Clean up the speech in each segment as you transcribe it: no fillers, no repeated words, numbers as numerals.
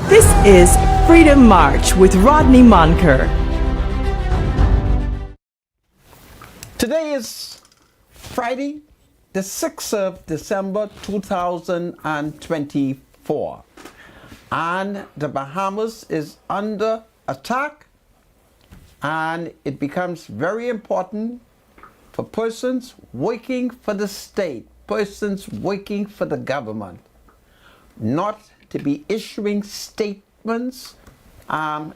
This is Freedom March with Rodney Monker. Today is Friday, the 6th of December 2024, and the Bahamas is under attack, and it becomes very important for persons working for the state, persons working for the government, not to be issuing statements.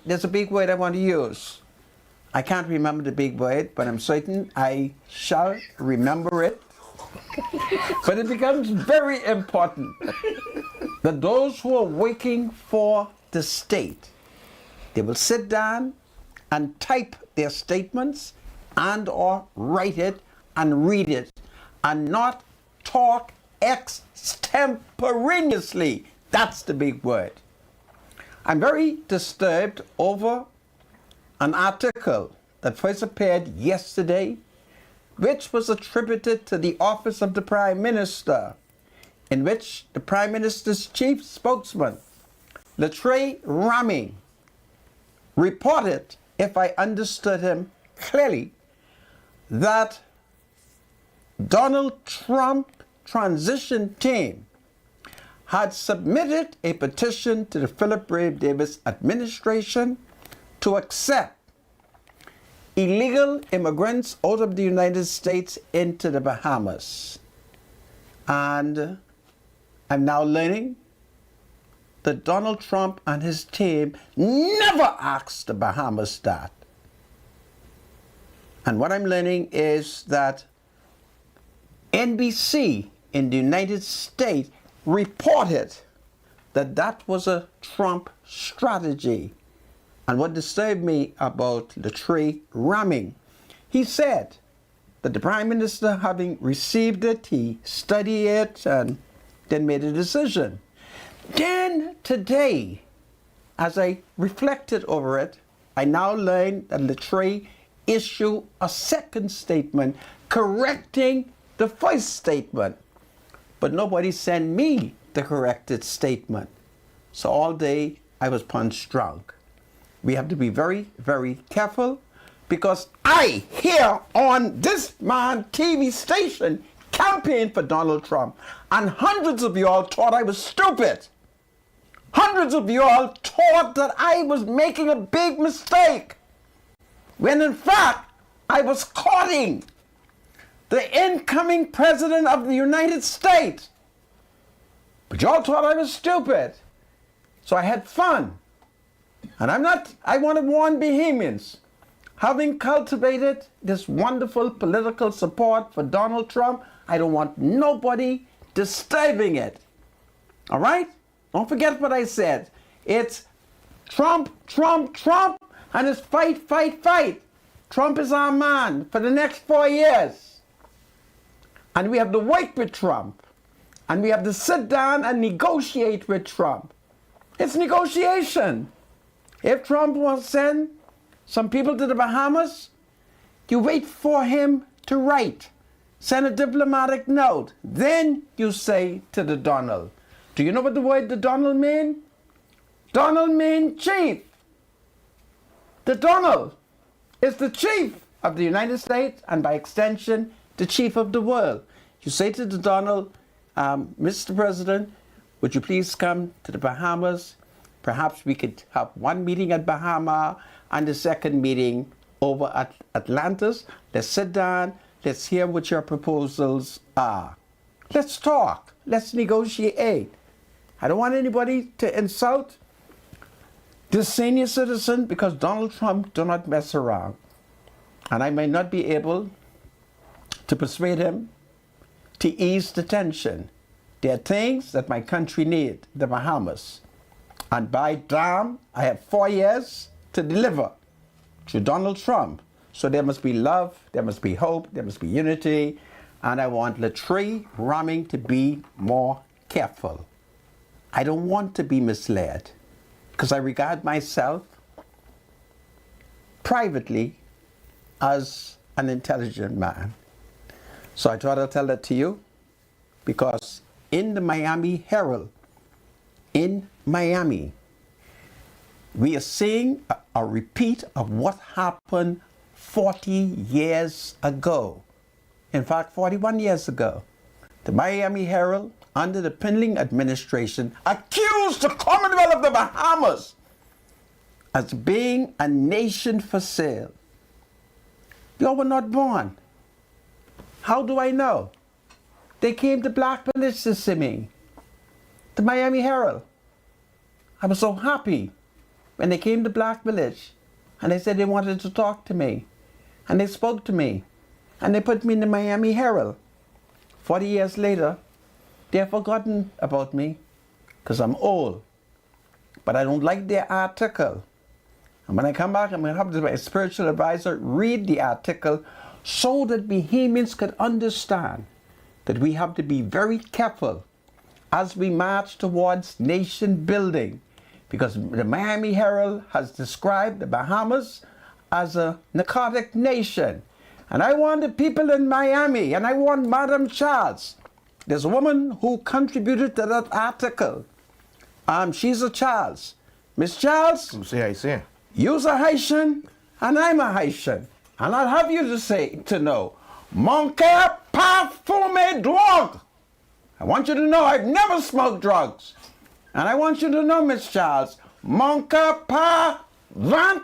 There's a big word I want to use. I can't remember the big word, but I'm certain I shall remember it. But it becomes very important that those who are working for the state, they will sit down and type their statements and or write it and read it and not talk extemporaneously. That's the big word. I'm very disturbed over an article that first appeared yesterday, which was attributed to the office of the Prime Minister, in which the Prime Minister's chief spokesman, Latrey Raming, reported, if I understood him clearly, that Donald Trump transition team had submitted a petition to the Philip Brave Davis administration to accept illegal immigrants out of the United States into the Bahamas. And I'm now learning that Donald Trump and his team never asked the Bahamas that. And what I'm learning is that NBC in the United States reported that that was a Trump strategy. And what disturbed me about Latrey Raming, he said that the Prime Minister, having received it, he studied it and then made a decision. Then today, as I reflected over it, I now learned that Latrey issued a second statement correcting the first statement. But nobody sent me the corrected statement. So all day I was punch drunk. We have to be very, very careful, because I, here on this man TV station, campaigned for Donald Trump, and hundreds of y'all thought I was stupid. Hundreds of y'all thought that I was making a big mistake, when in fact I was courting the incoming president of the United States. But y'all thought I was stupid. So I had fun. And I want to warn Bahamians, having cultivated this wonderful political support for Donald Trump, I don't want nobody disturbing it. All right? Don't forget what I said. It's Trump, Trump, Trump, and it's fight, fight, fight. Trump is our man for the next 4 years. And we have to work with Trump. And we have to sit down and negotiate with Trump. It's negotiation. If Trump wants to send some people to the Bahamas, you wait for him to write. Send a diplomatic note. Then you say to the Donald. Do you know what the word the Donald mean? Donald means chief. The Donald is the chief of the United States, and by extension, the chief of the world. You say to the Donald, Mr. President, would you please come to the Bahamas? Perhaps we could have one meeting at Bahama and the second meeting over at Atlantis. Let's sit down. Let's hear what your proposals are. Let's talk. Let's negotiate. I don't want anybody to insult this senior citizen, because Donald Trump do not mess around. And I may not be able to persuade him to ease the tension. There are things that my country need, the Bahamas. And by damn, I have 4 years to deliver to Donald Trump. So there must be love, there must be hope, there must be unity. And I want Latrey Raming to be more careful. I don't want to be misled, because I regard myself privately as an intelligent man. So I thought I'd tell that to you, because in the Miami Herald, in Miami, we are seeing a repeat of what happened 40 years ago. In fact, 41 years ago. The Miami Herald, under the Pinling administration, accused the Commonwealth of the Bahamas as being a nation for sale. You were not born. How do I know? They came to Black Village to see me. The Miami Herald. I was so happy when they came to Black Village and they said they wanted to talk to me. And they spoke to me. And they put me in the Miami Herald. 40 years later, they have forgotten about me because I'm old. But I don't like their article. And when I come back, I'm going to have my spiritual advisor read the article so that Bahamians could understand that we have to be very careful as we march towards nation building, because the Miami Herald has described the Bahamas as a narcotic nation. And I want the people in Miami, and I want Madam Charles. There's a woman who contributed to that article. She's a Charles. Miss Charles, you're a Haitian, and I'm a Haitian. And I'll have you to know, mon cœur pas fumer drogue. I want you to know I've never smoked drugs. And I want you to know, Miss Charles, mon cœur pas vend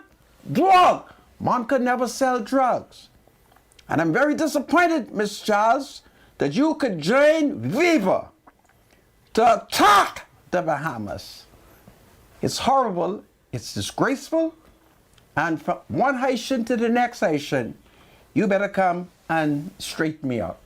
drogue. Mon could never sell drugs. And I'm very disappointed, Miss Charles, that you could join Viva to attack the Bahamas. It's horrible, it's disgraceful, and from one Haitian to the next Haitian, you better come and straighten me out.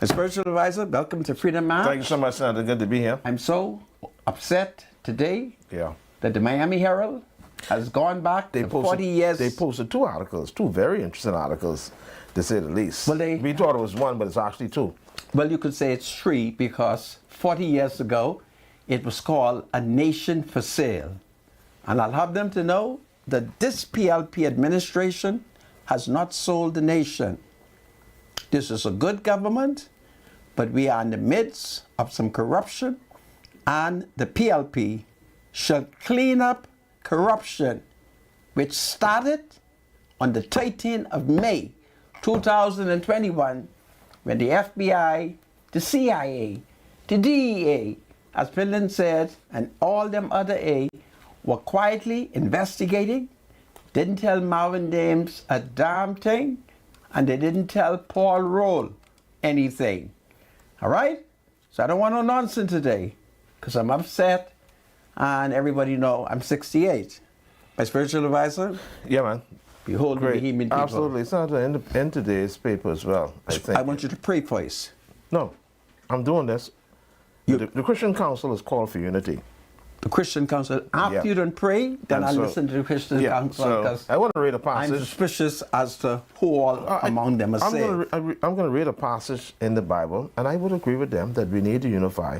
My spiritual advisor, welcome to Freedom March. Thank you so much, Senator. Good to be here. I'm so upset today that the Miami Herald has gone back to 40 years. They posted two articles, two very interesting articles, to say the least. Well, we thought it was one, but it's actually two. Well, you could say it's three, because 40 years ago, it was called A Nation for Sale. And I'll have them to know that this PLP administration has not sold the nation. This is a good government, but we are in the midst of some corruption, and the PLP shall clean up corruption, which started on the 13th of May 2021, when the FBI, the CIA, the DEA, as Finland said, and all them other A, were quietly investigating, didn't tell Marvin Dames a damn thing, and they didn't tell Paul Roll anything. All right? So I don't want no nonsense today, because I'm upset, and everybody know I'm 68. My spiritual advisor? Yeah, man. Behold the Bahamian people. Absolutely. It's not in today's paper as well, I think. I want you to pray for us. No, I'm doing this. The Christian Council is called for unity. The Christian Council. After you don't pray, then I'll listen to the Christian Council. Because I want to read a passage. I'm suspicious as to who all among them are saved. I'm going to read a passage in the Bible, and I would agree with them that we need to unify.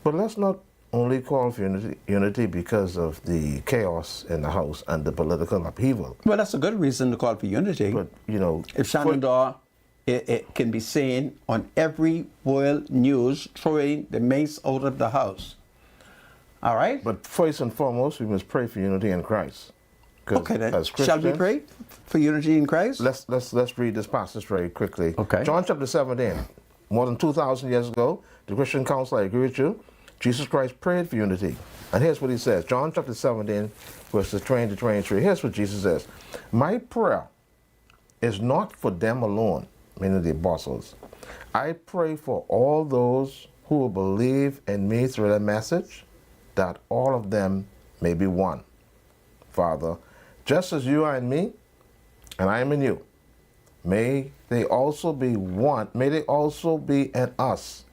But let's not only call for unity because of the chaos in the House and the political upheaval. Well, that's a good reason to call for unity. But, you know, if Shenandoah, it can be seen on every world news throwing the mace out of the House. All right? But first and foremost, we must pray for unity in Christ. Okay, then. Shall we pray for unity in Christ? Let's read this passage very quickly. Okay. John chapter 17. More than 2,000 years ago, the Christian Council, I agree with you, Jesus Christ prayed for unity. And here's what he says. John chapter 17, verses 20 to 23. Here's what Jesus says. My prayer is not for them alone, meaning the apostles. I pray for all those who will believe in me through the message, that all of them may be one. Father, just as you are in me, and I am in you, may they also be one, may they also be in us,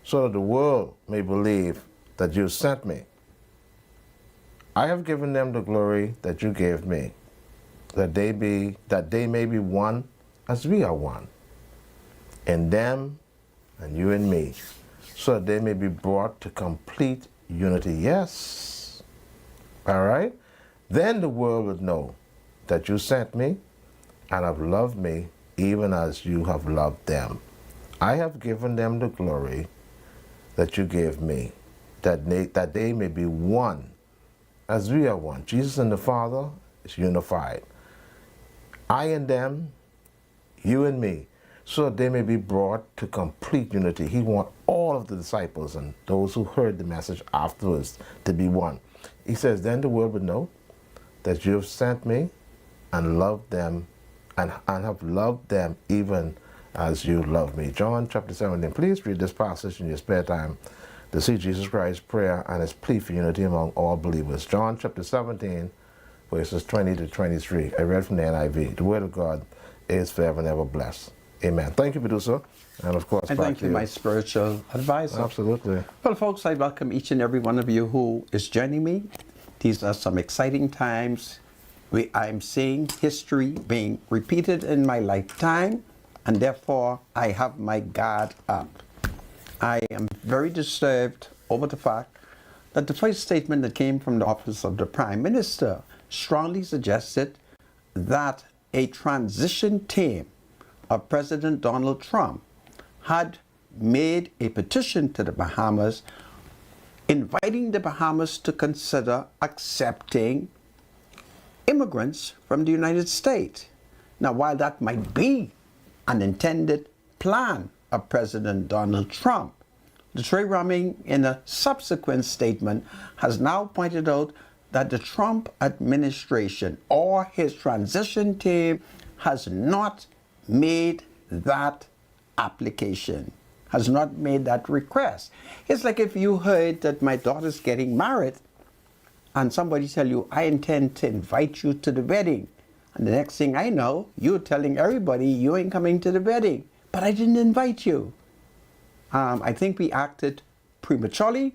so that the world may believe that you sent me. I have given them the glory that you gave me, that they may be one as we are one, in them and you in me, so that they may be brought to complete unity. Yes. All right? Then the world would know that you sent me and have loved me even as you have loved them. I have given them the glory that you gave me, that they may be one as we are one. Jesus and the Father is unified. I and them, you and me, so that they may be brought to complete unity. He wants all of the disciples and those who heard the message afterwards to be one. He says, then the world would know that you have sent me and loved them and have loved them even as you love me. John chapter 17. Please read this passage in your spare time to see Jesus Christ's prayer and his plea for unity among all believers. John chapter 17, verses 20 to 23. I read from the NIV. The word of God is forever and ever blessed. Amen. Thank you, producer. And of course, And thank you, my spiritual advisor. Absolutely. Well, folks, I welcome each and every one of you who is joining me. These are some exciting times. I'm seeing history being repeated in my lifetime, and therefore I have my guard up. I am very disturbed over the fact that the first statement that came from the office of the Prime Minister strongly suggested that a transition team of President Donald Trump had made a petition to the Bahamas inviting the Bahamas to consider accepting immigrants from the United States. Now, while that might be an intended plan of President Donald Trump, the Trey Ramming, in a subsequent statement, has now pointed out that the Trump administration or his transition team has not made that application, has not made that request. It's like if you heard that my daughter's getting married and somebody tell you, I intend to invite you to the wedding. And the next thing I know, you're telling everybody you ain't coming to the wedding, but I didn't invite you. I think we acted prematurely.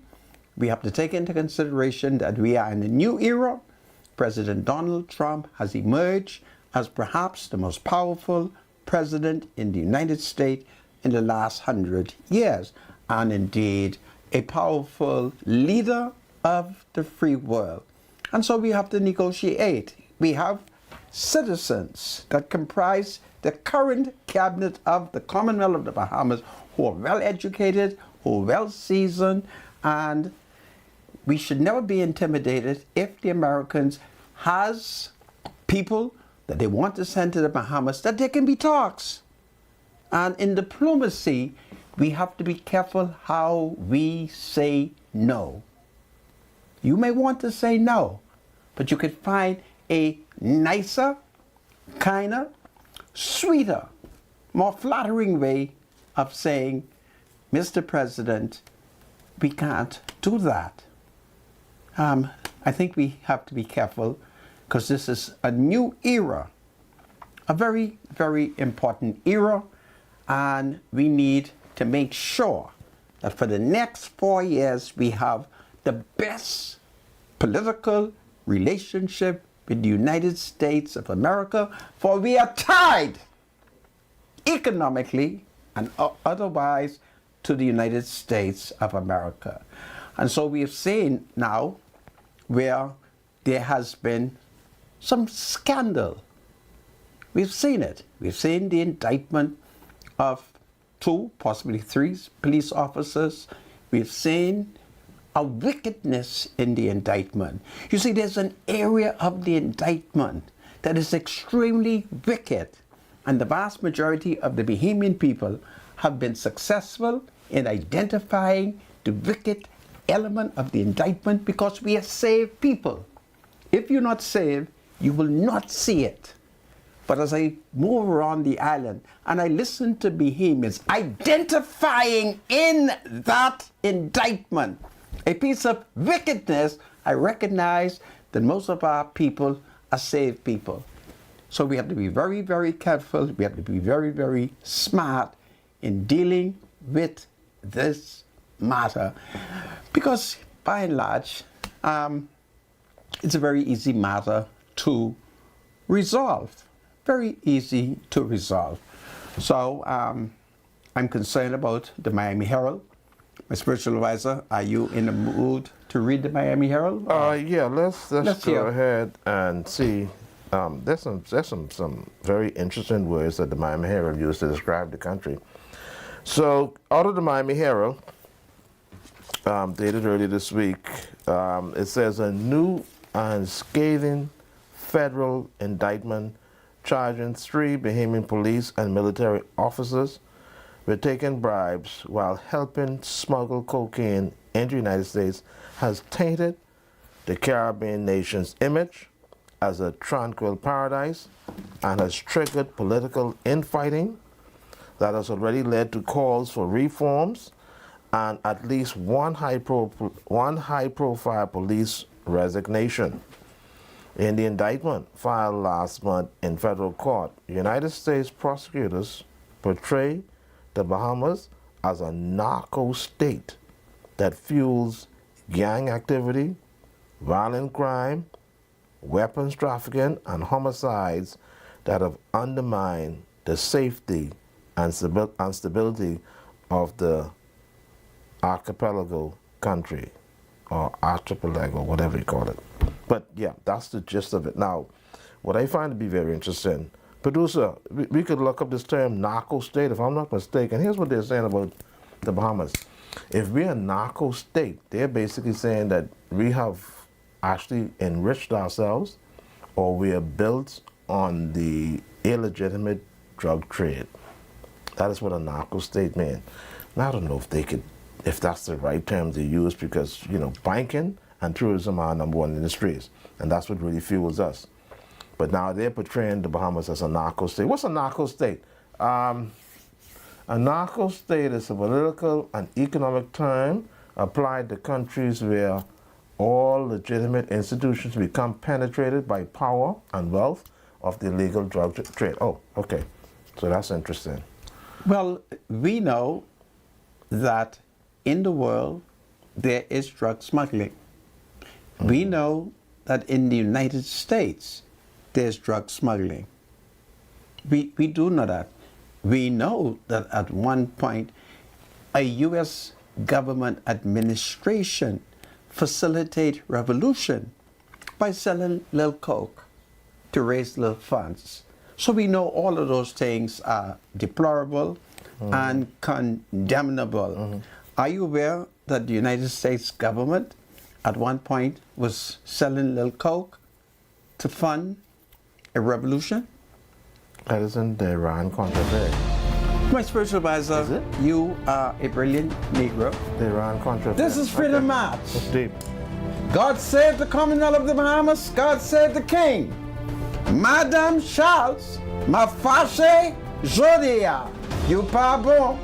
We have to take into consideration that we are in a new era. President Donald Trump has emerged as perhaps the most powerful president in the United States in the last 100 years, and indeed a powerful leader of the free world. And so we have to negotiate. We have citizens that comprise the current cabinet of the Commonwealth of the Bahamas who are well educated, who are well seasoned, and we should never be intimidated if the Americans has people that they want to send to the Bahamas, that there can be talks. And in diplomacy, we have to be careful how we say no. You may want to say no, but you could find a nicer, kinder, sweeter, more flattering way of saying, Mr. President, we can't do that. I think we have to be careful because this is a new era, a very, very important era, and we need to make sure that for the next 4 years we have the best political relationship with the United States of America, for we are tied economically and otherwise to the United States of America. And so we have seen now where there has been some scandal. We've seen it. We've seen the indictment of 2, possibly 3 police officers. We've seen a wickedness in the indictment. You see, there's an area of the indictment that is extremely wicked, and the vast majority of the Bahamian people have been successful in identifying the wicked element of the indictment because we are saved people. If you're not saved, you will not see it. But as I move around the island and I listen to Bahamians identifying in that indictment a piece of wickedness, I recognize that most of our people are saved people. So we have to be very, very careful. We have to be very, very smart in dealing with this matter, because by and large, it's a very easy matter to resolve. Very easy to resolve. So I'm concerned about the Miami Herald. My spiritual advisor, are you in the mood to read the Miami Herald? Yeah, let's go ahead and see. There's some very interesting words that the Miami Herald used to describe the country. So out of the Miami Herald, dated early this week, it says a new and scathing federal indictment charging 3 Bahamian police and military officers with taking bribes while helping smuggle cocaine into the United States has tainted the Caribbean nation's image as a tranquil paradise and has triggered political infighting that has already led to calls for reforms and at least one high-profile police resignation. In the indictment filed last month in federal court, United States prosecutors portray the Bahamas as a narco-state that fuels gang activity, violent crime, weapons trafficking, and homicides that have undermined the safety and stability of the archipelago country, or archipelago, whatever you call it. But yeah, that's the gist of it. Now, what I find to be very interesting, producer, we could look up this term narco-state, if I'm not mistaken. Here's what they're saying about the Bahamas. If we're a narco-state, they're basically saying that we have actually enriched ourselves, or we are built on the illegitimate drug trade. That is what a narco-state means. Now, I don't know if that's the right term to use, because, you know, banking and tourism are #1 industries, and that's what really fuels us. But now they're portraying the Bahamas as a narco-state. What's a narco-state? A narco-state is a political and economic term applied to countries where all legitimate institutions become penetrated by power and wealth of the illegal drug trade. Oh, okay. So that's interesting. Well, we know that in the world there is drug smuggling. We know that in the United States there's drug smuggling. We do know that. We know that at one point a U.S. government administration facilitate revolution by selling little coke to raise little funds. So we know all of those things are deplorable and condemnable. Are you aware that the United States government at one point was selling little coke to fund a revolution? That isn't the Iran-Contra affair. My spiritual advisor, Is it? you are a brilliant Negro. The Iran-Contra This affair. is Freedom Okay. March. That's deep. God save the Commonwealth of the Bahamas. God save the King. Madame Charles, ma fâché jodia. You pardon.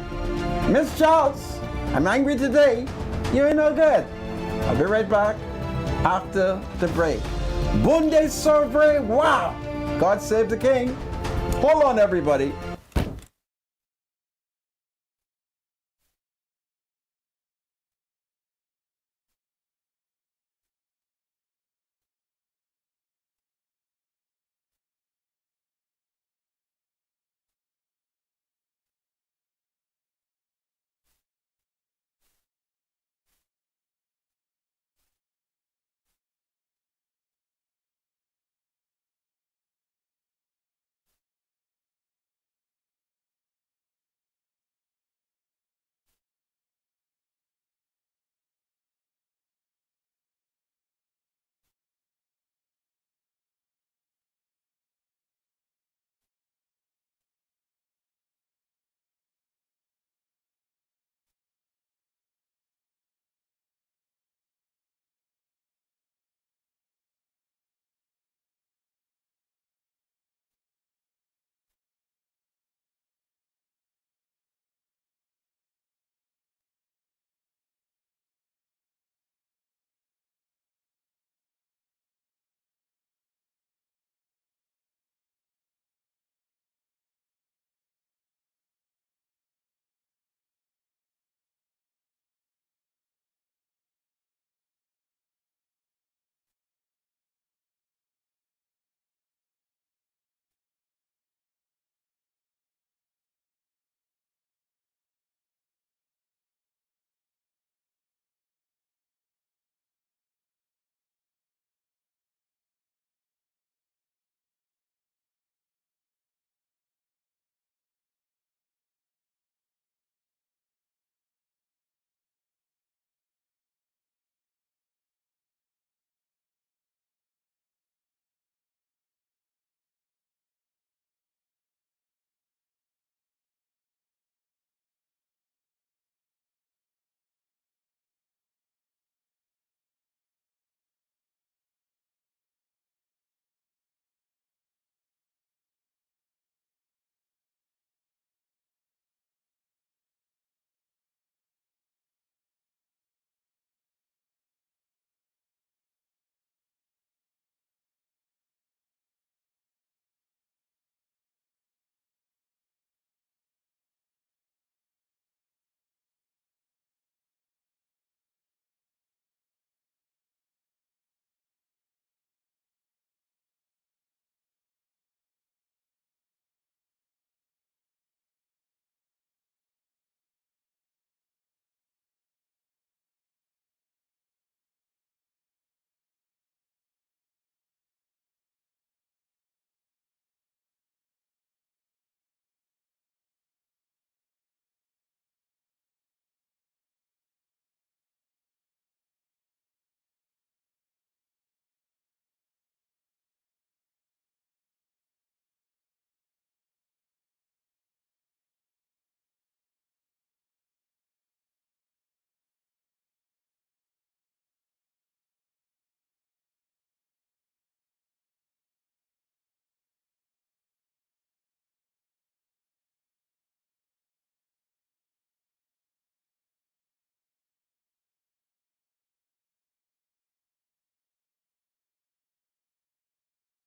Miss Charles, I'm angry today. You ain't no good. I'll be right back after the break. Bunde Sauvre, wow. God save the King. Hold on, everybody.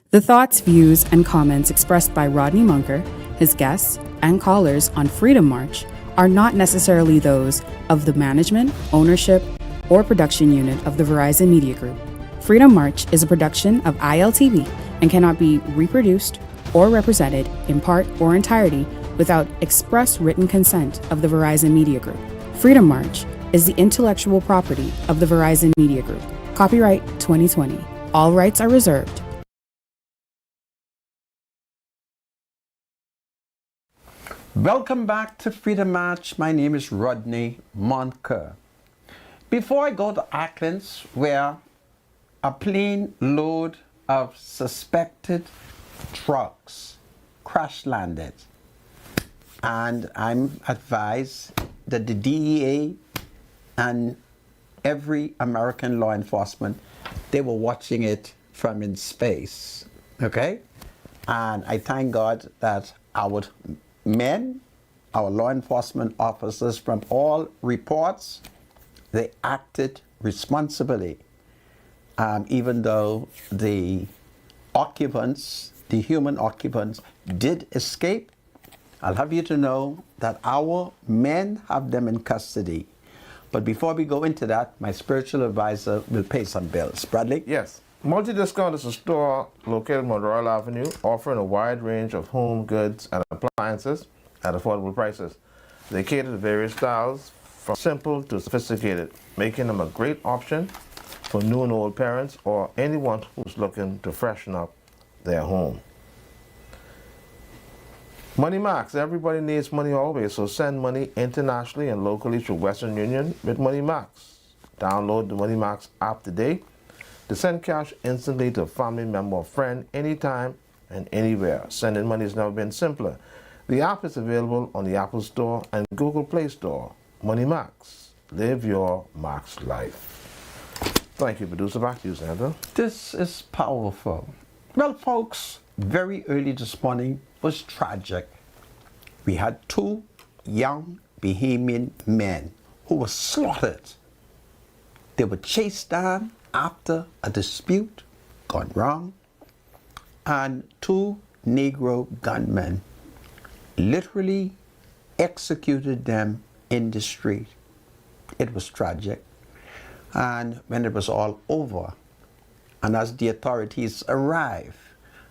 The thoughts, views, and comments expressed by Rodney Munker, his guests, and callers on Freedom March are not necessarily those of the management, ownership, or production unit of the Verizon Media Group. Freedom March is a production of ILTV and cannot be reproduced or represented in part or entirety without express written consent of the Verizon Media Group. Freedom March is the intellectual property of the Verizon Media Group. Copyright 2020. All rights are reserved. Welcome back to Freedom March. My name is Rodney Munker. Before I go to Acklands, where a plane load of suspected drugs crash landed, and I'm advised that the DEA and every American law enforcement, they were watching it from in space, okay? And I thank God that our men, our law enforcement officers, from all reports, they acted responsibly, even though the occupants, the human occupants, did escape. I'll have you to know that our men have them in custody. But before we go into that, my spiritual advisor will pay some bills. Bradley? Yes. Multi-Discount is a store located on Royal Avenue, offering a wide range of home goods and appliances at affordable prices. They cater to various styles, from simple to sophisticated, making them a great option for new and old parents or anyone who's looking to freshen up their home. Money Max. Everybody needs money always, so send money internationally and locally through Western Union with Money Max. Download the Money Max app today to send cash instantly to a family member or friend anytime and anywhere. Sending money has never been simpler. The app is available on the Apple Store and Google Play Store. Money Max. Live your Max life. Thank you, producer. Back to you, Sandra. This is powerful. Well, folks, very early this morning was tragic. We had two young Bahamian men who were slaughtered. They were chased down after a dispute gone wrong, and two Negro gunmen literally executed them in the street. It was tragic. And when it was all over, and as the authorities arrived,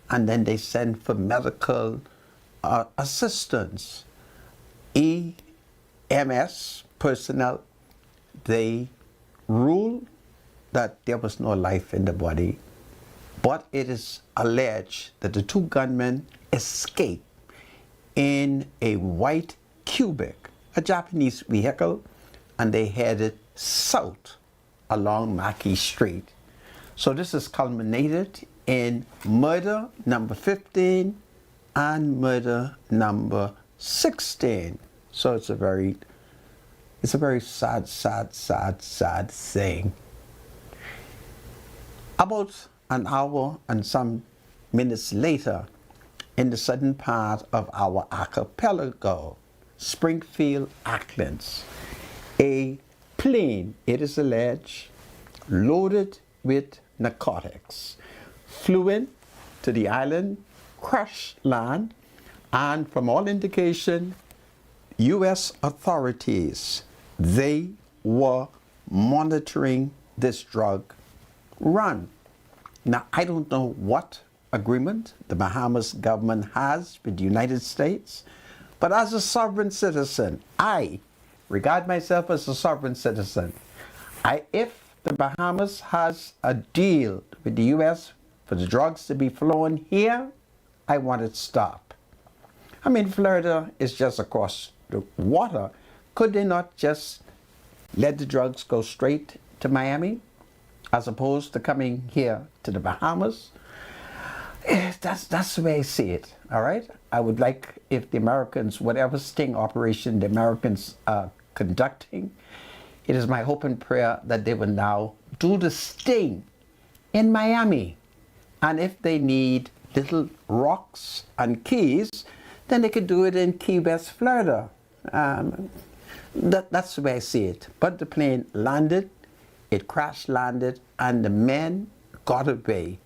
and then they sent for medical assistance, EMS personnel, they ruled that there was no life in the body, but it is alleged that the two gunmen escaped in a white Cubic, a Japanese vehicle, and they headed south along Mackey Street. So this is culminated in murder number 15 and murder number 16. So it's a very sad thing. About an hour and some minutes later, in the southern part of our archipelago, Springfield, Acklands, a plane, it is alleged, loaded with narcotics, flew in to the island, crashed land, and from all indication, U.S. authorities, they were monitoring this drug run. Now, I don't know what agreement the Bahamas government has with the United States, but as a sovereign citizen, I regard myself as a sovereign citizen. If the Bahamas has a deal with the U.S. for the drugs to be flown here, I want it stopped. I mean, Florida is just across the water. Could they not just let the drugs go straight to Miami as opposed to coming here to the Bahamas? That's the way I see it, all right? I would like if the Americans, whatever sting operation the Americans are conducting, it is my hope and prayer that they will now do the sting in Miami. And if they need little rocks and keys, then they could do it in Key West, Florida. That's the way I see it. But the plane landed, it crash landed, and the men got away.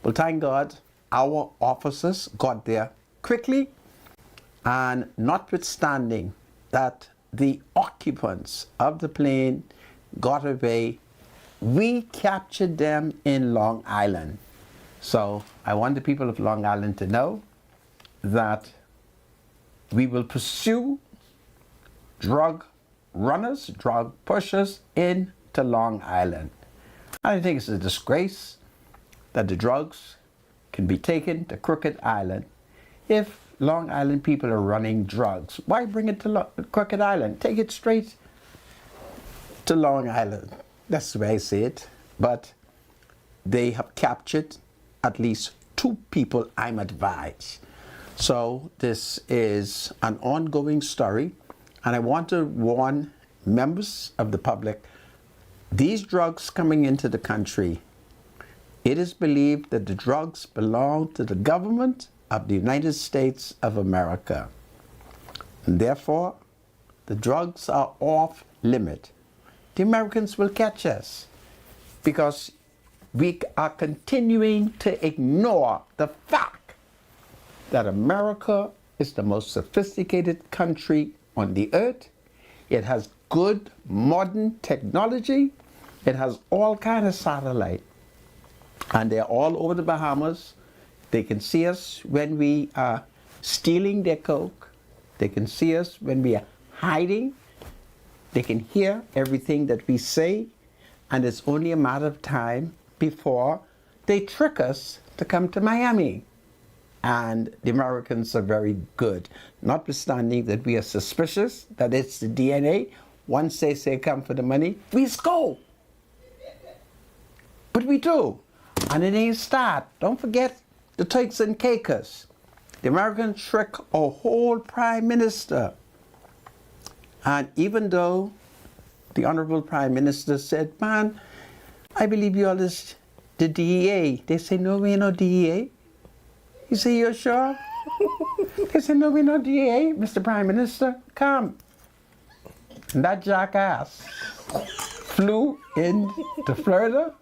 Well, thank God our officers got there quickly, and notwithstanding that the occupants of the plane got away, we captured them in Long Island. So I want the people of Long Island to know that we will pursue drug runners, drug pushers into Long Island. I think it's a disgrace that the drugs can be taken to Crooked Island. If Long Island people are running drugs, why bring it to Crooked Island? Take it straight to Long Island. That's the way I see it. But they have captured at least 2 people, I'm advised. So this is an ongoing story, and I want to warn members of the public, these drugs coming into the country, it is believed that the drugs belong to the government of the United States of America. And therefore, the drugs are off limit. The Americans will catch us because we are continuing to ignore the fact that America is the most sophisticated country on the earth. It has good modern technology. It has all kinds of satellite. And they're all over the Bahamas. They can see us when we are stealing their coke. They can see us when we are hiding. They can hear everything that we say. And it's only a matter of time before they trick us to come to Miami. And the Americans are very good, notwithstanding that we are suspicious that it's the DNA. Once they say come for the money, we go. But we do. And it ain't start. Don't forget the Turks and Caicos. The Americans trick a whole prime minister. And even though the Honorable Prime Minister said, man, I believe you all is the DEA. They say, no, we ain't no DEA. You say, you're sure? They say, no, we're not DEA, Mr. Prime Minister. Come. And that jackass flew into Florida.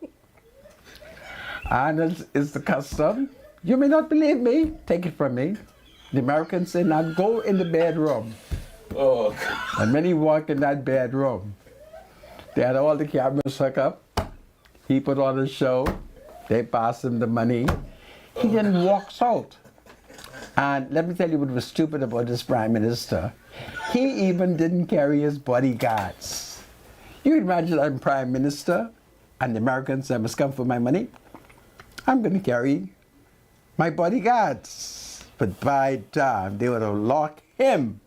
And it's the custom. You may not believe me. Take it from me. The Americans say, now go in the bedroom. Oh. And when he walked in that bedroom, they had all the cameras hooked up. He put on a show. They passed him the money. He then walks out. And let me tell you what was stupid about this prime minister. He even didn't carry his bodyguards. You imagine I'm prime minister and the Americans say, must come for my money. I'm going to carry my bodyguards. But by damn, they would have locked him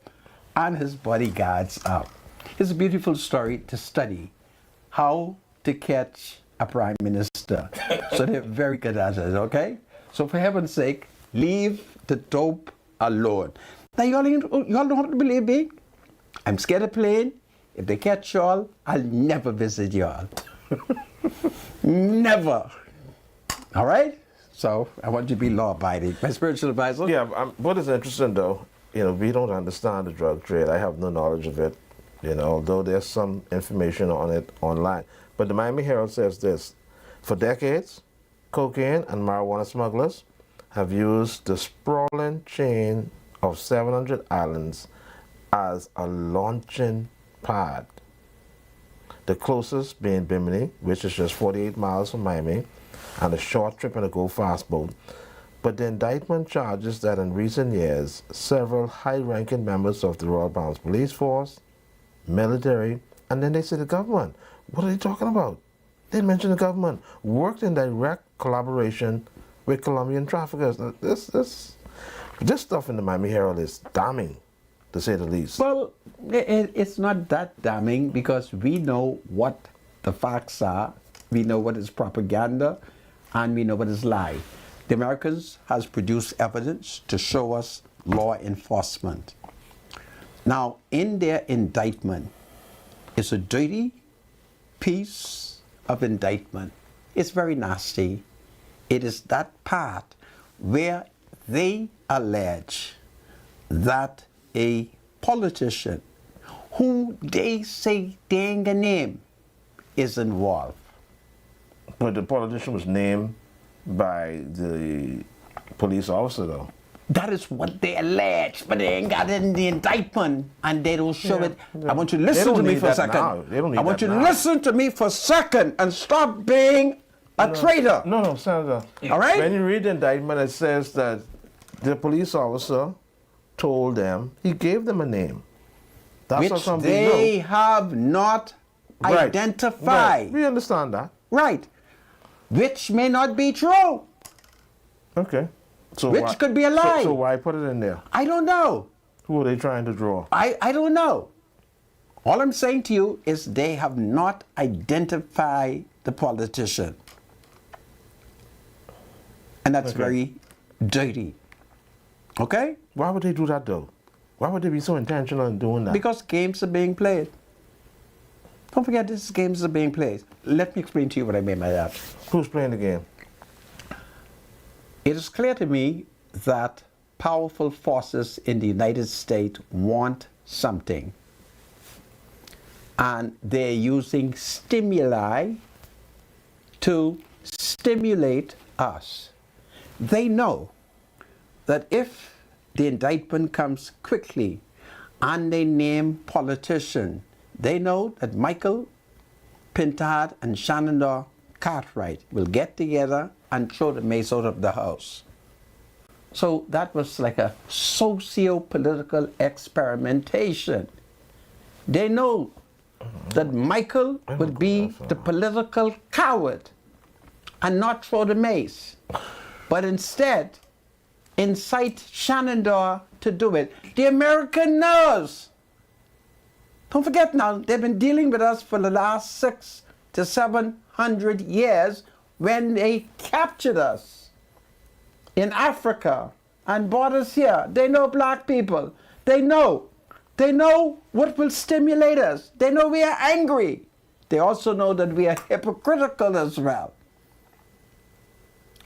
and his bodyguards up. It's a beautiful story to study how to catch a prime minister. So they're very good at it, okay? So for heaven's sake, leave the dope alone. Now y'all don't have to believe me. I'm scared of plane. If they catch y'all, I'll never visit y'all. Never. All right? So I want you to be law-abiding. My spiritual advisor? Yeah, what is interesting though, we don't understand the drug trade. I have no knowledge of it, although there's some information on it online. But the Miami Herald says this: for decades, cocaine and marijuana smugglers have used the sprawling chain of 700 islands as a launching pad. The closest being Bimini, which is just 48 miles from Miami, and a short trip in a go-fast boat. But the indictment charges that in recent years, several high-ranking members of the Royal Bahamas Police Force, military, and then they say the government. What are they talking about? They mention the government worked in direct collaboration with Colombian traffickers. Now, this stuff in the Miami Herald is damning, to say the least. Well, it's not that damning because we know what the facts are. We know what is propaganda, and we know what is lie. The Americans has produced evidence to show us law enforcement. Now, in their indictment, it's a dirty piece of indictment. It's very nasty. It is that part where they allege that a politician who they say they ain't gonna name is involved. But the politician was named by the Police officer, though. That is what they allege, but they ain't got it in the indictment, and they don't show it. I want you to listen to me for a second. I want you to listen to me for a second and stop being a traitor. No, Senator. All right? When you read the indictment, it says that the police officer told them, he gave them a name. That's Which what some they know. have not identified. Right. We understand that. Right. Which may not be true. Okay. So Which could be a lie. So why put it in there? I don't know. Who are they trying to draw? I don't know. All I'm saying to you is they have not identified the politician. And that's very dirty. Okay? Why would they do that, though? Why would they be so intentional in doing that? Because games are being played. Don't forget, these games are being played. Let me explain to you what I mean by that. Who's playing the game? It is clear to me that powerful forces in the United States want something. And they're using stimuli to stimulate us. They know that if the indictment comes quickly and they name politician, they know that Michael Pintard and Shenandoah Cartwright will get together and throw the mace out of the house. So that was like a socio-political experimentation. They know that Michael would be the political coward and not throw the mace, but instead incite Shenandoah to do it. The American knows. Don't forget now, they've been dealing with us for the last 600 to 700 years when they captured us in Africa and brought us here. They know black people. They know. They know what will stimulate us. They know we are angry. They also know that we are hypocritical as well.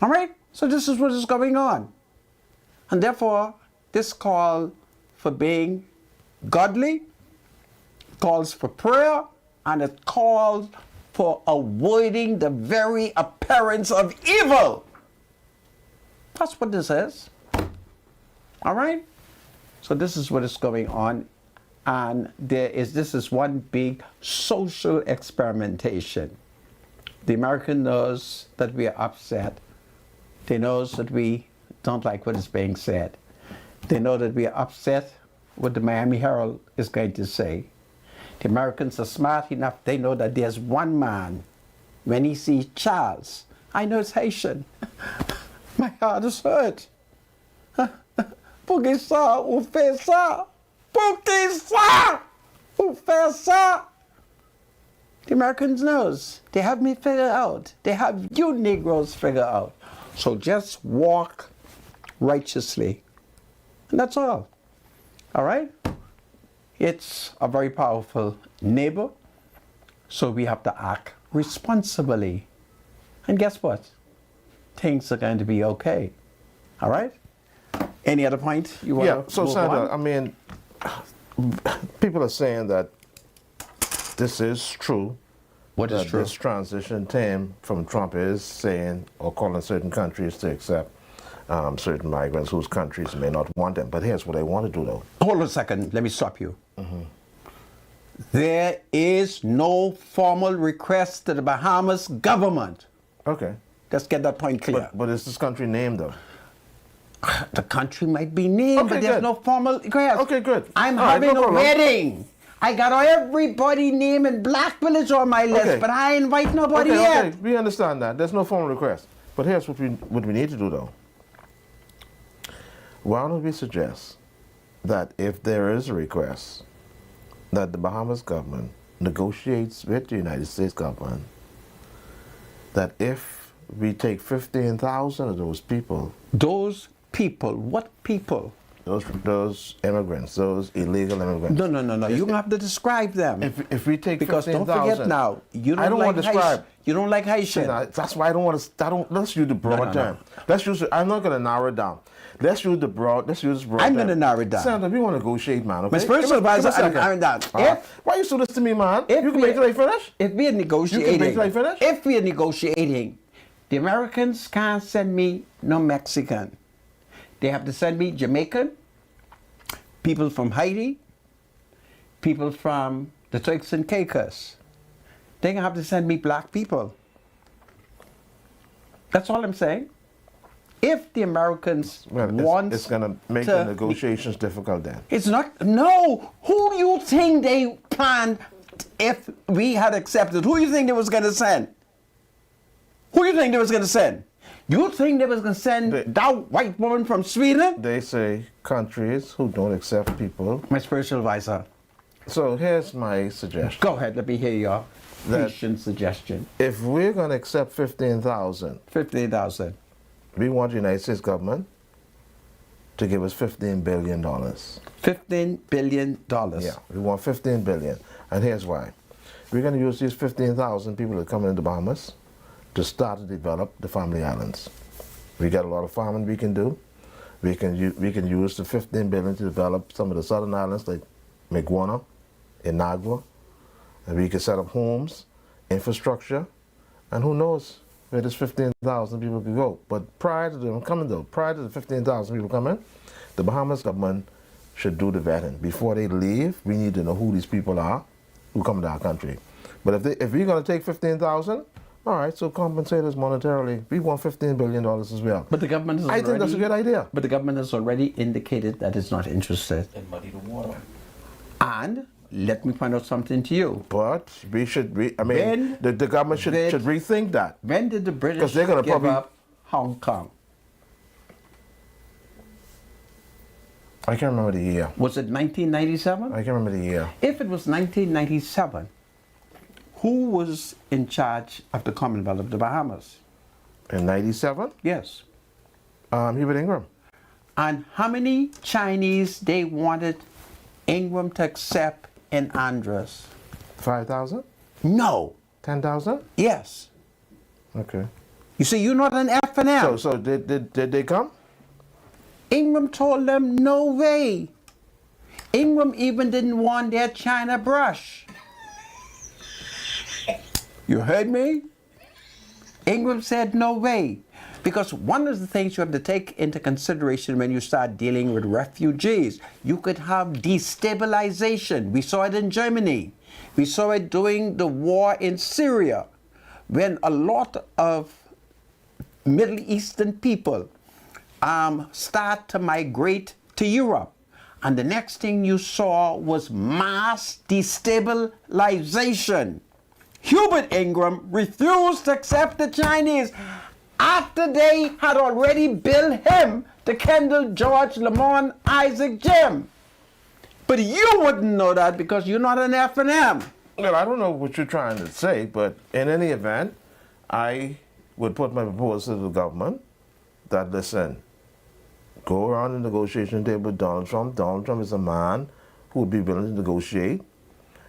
All right? So this is what is going on. And therefore, this call for being godly calls for prayer, and it calls for avoiding the very appearance of evil. That's what this is. All right? So this is what is going on. And this is one big social experimentation. The American knows that we are upset. They knows that we don't like what is being said. They know that we are upset what the Miami Herald is going to say. The Americans are smart enough. They know that there's one man. When he sees Charles, I know it's Haitian. My heart is hurt. Pour que ça, ou fait ça? Pour que ça, ou fait ça? The Americans knows. They have me figured out. They have you Negroes figured out. So just walk righteously. And that's all. All right? It's a very powerful neighbor. So we have to act responsibly. And guess what? Things are going to be okay. All right? Any other point you want to Yeah, so move Senator, on? I mean, people are saying that this is true. What is that true? This transition team from Trump is saying or calling certain countries to accept certain migrants whose countries may not want them. But here's what they want to do, though. Hold on a second. Let me stop you. There is no formal request to the Bahamas government. Okay. Let's get that point clear. But is this country named, though? The country might be named, Okay, but there's good. no formal request. Okay, good. I'm All right, having no a problem. wedding. I got everybody named in Black Village on my list, Okay. but I ain't invite nobody Okay, yet. okay, we understand that. There's no formal request. But here's what we need to do, though. Why don't we suggest that if there is a request, that the Bahamas government negotiates with the United States government, that if we take 15,000 of those people, Those people, what people? those immigrants, those illegal immigrants. No. You have to describe them. If we take Because don't 15,000, forget now, you don't I don't like want to describe. You don't like Haitian. That's why I don't want to. Let's use the broad No. term. Let's use. I'm not going to narrow it down. Let's use the broad. Let's use broad. I'm term. gonna narrow it down. Senator, we want to negotiate, man. Okay? My spiritual Give me a advisor, second. I'm down. Why you do this to me, man? if You can we- make it like finish. If we are negotiating, You can make it like finish? if we are negotiating, the Americans can't send me no Mexican. They have to send me Jamaican, people from Haiti, people from the Turks and Caicos. They're going to have to send me black people. That's all I'm saying. If the Americans want it's going to make the negotiations difficult then. It's not. No. Who do you think they planned if we had accepted? Who do you think they was going to send? Who do you think they was going to send? You think they was going to send that white woman from Sweden? They say countries who don't accept people. My spiritual advisor. So here's my suggestion. Go ahead. Let me hear your patient suggestion. If we're going to accept 15,000. 15,000. We want the United States government to give us $15 billion. $15 billion. Yeah, we want $15 billion. And here's why. We're going to use these 15,000 people that come into the Bahamas to start to develop the family islands. We got a lot of farming we can do. We can use the $15 billion to develop some of the southern islands like Miguana, Inagua. And we can set up homes, infrastructure, and who knows where this 15,000 people could go. But prior to them coming though, prior to the 15,000 people coming, the Bahamas government should do the vetting. Before they leave, we need to know who these people are who come to our country. But if we're going to take 15,000, all right, so compensate us monetarily. We want $15 billion as well. But the government has I think that's a good idea. But the government has already indicated that it's not interested. And muddy the water. And let me point out something to you. But we should, the government should rethink that. When did the British they're gonna give up Hong Kong? I can't remember the year. Was it 1997? I can't remember the year. If it was 1997, who was in charge of the Commonwealth of the Bahamas? In 97? Yes. Hubert Ingram. And how many Chinese they wanted Ingram to accept in Andros? 5,000? No. 10,000? Yes. Okay. You see, you're not an F&M. So did they come? Ingram told them no way. Ingram even didn't want their China brush. You heard me? Ingram said no way. Because one of the things you have to take into consideration when you start dealing with refugees, you could have destabilization. We saw it in Germany. We saw it during the war in Syria, when a lot of Middle Eastern people start to migrate to Europe. And the next thing you saw was mass destabilization. Hubert Ingram refused to accept the Chinese after they had already billed him to Kendall, George, Lamont, Isaac, Jim. But you wouldn't know that because you're not an F&M. Well, I don't know what you're trying to say, but in any event, I would put my proposal to the government that, listen, go around the negotiation table with Donald Trump. Donald Trump is a man who would be willing to negotiate.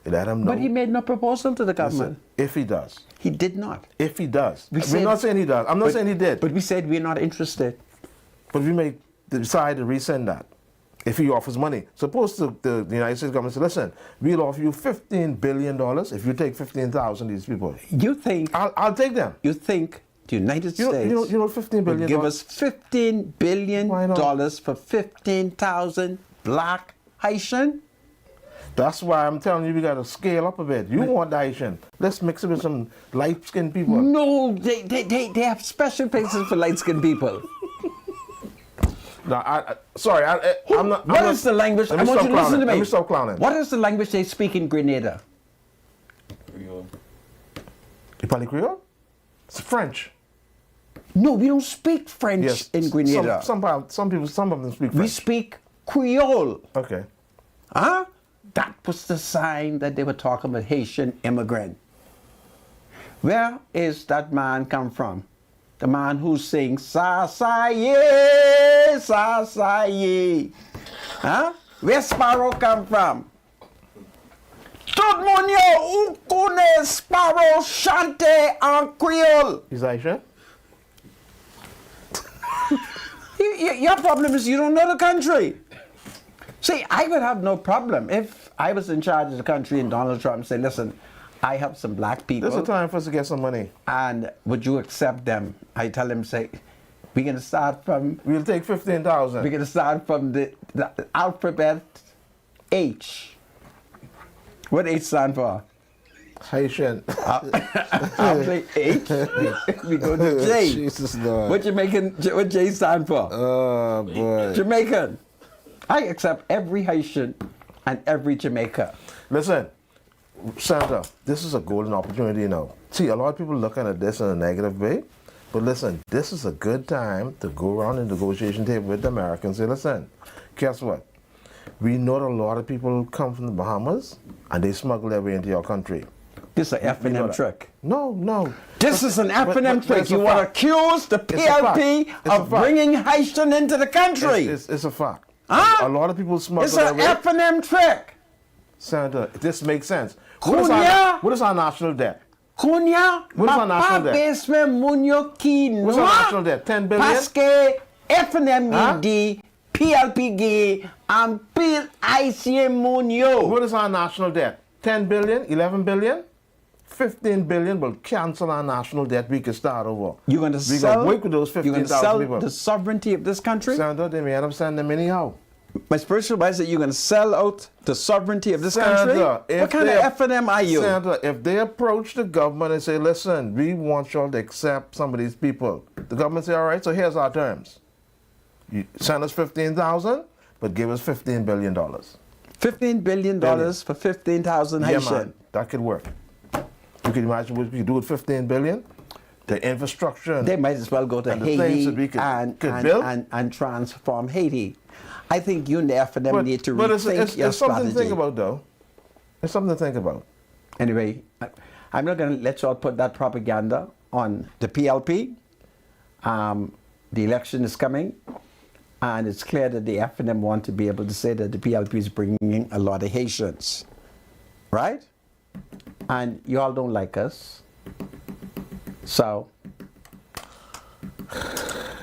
Let him know. But he made no proposal to the government. Listen, if he does. He did not. If he does. We're not saying he does. I'm not saying he did. But we said we're not interested. But we may decide to resend that if he offers money. Suppose the United States government says, listen, we'll offer you $15 billion if you take 15,000 of these people. You think... I'll take them. You think the United States... You know $15 billion? Would give us $15 billion for 15,000 black Haitian? That's why I'm telling you, we got to scale up a bit. You want the Haitian. Let's mix it with some light-skinned people. No, they have special places for light-skinned people. No, I'm not... What is the language? I want you to listen to me. Let me stop clowning. What is the language they speak in Grenada? Creole. You probably Creole? It's French. No, we don't speak French in Grenada. Some of them speak French. We speak Creole. Okay. Huh? That was the sign that they were talking about Haitian immigrant. Where is that man come from? The man who sings sa sa ye, sa sa ye. Huh? Where Sparrow come from? Tout le monde ou connaît Sparrow chante en Creole. He's Haitian? Your problem is you don't know the country. See, I would have no problem if I was in charge of the country and Donald Trump said, listen, I have some black people. There's a time for us to get some money. And would you accept them? I tell him, say, We're going to start from, We'll take 15,000. we're going to start from the alphabet H. What H stand for? Haitian. I'll play H. We go to J. Jesus Lord. What J stand for? Oh boy. Jamaican. I accept every Haitian and every Jamaica. Listen, Sandra, this is a golden opportunity now. See, a lot of people looking at this in a negative way, but listen, this is a good time to go around the negotiation table with the Americans and say, listen, guess what? We know that a lot of people come from the Bahamas and they smuggle their way into your country. This is an F and M trick. No. This is an F and M but trick. it's a You want to fact. accuse the It's a fact. PLP It's a of fact. bringing Haitian into the country. It's a fact. Huh? A lot of people smuggle It's their an way. F and M trick. Sandra, this makes sense. Kunya? What is our national debt? Kunya, What is our national debt? basement munyo ki What's our national debt? 10 billion? Parce que FNM Huh? di PLP gi and pil ICM munyo. What is our national debt? 10 billion? 11 billion? 15 billion will cancel our national debt. We can start over. You're going to We sell. can work with those You're going to 15,000 sell people. the sovereignty of this country. Sandra, they may understand them anyhow. My spiritual advisor, you're going to sell out the sovereignty of this Sandra, country. if What kind they- of FNM are you? Sandra, if they approach the government and say, listen, we want y'all to accept some of these people, the government say, all right, so here's our terms. You send us 15,000, but give us $15 billion. $15 billion for 15,000 Yeah, Haitian. man, that could work. You can imagine what we could do with 15 billion? The infrastructure and They might as well go to and the things Haiti that we could and build. and transform Haiti. I think you and the FNM need to but rethink your it's something to strategy. think about, though. It's something to think about. Anyway, I'm not going to let you all put that propaganda on the PLP. The election is coming, and it's clear that the FNM want to be able to say that the PLP is bringing in a lot of Haitians, right? And you all don't like us, so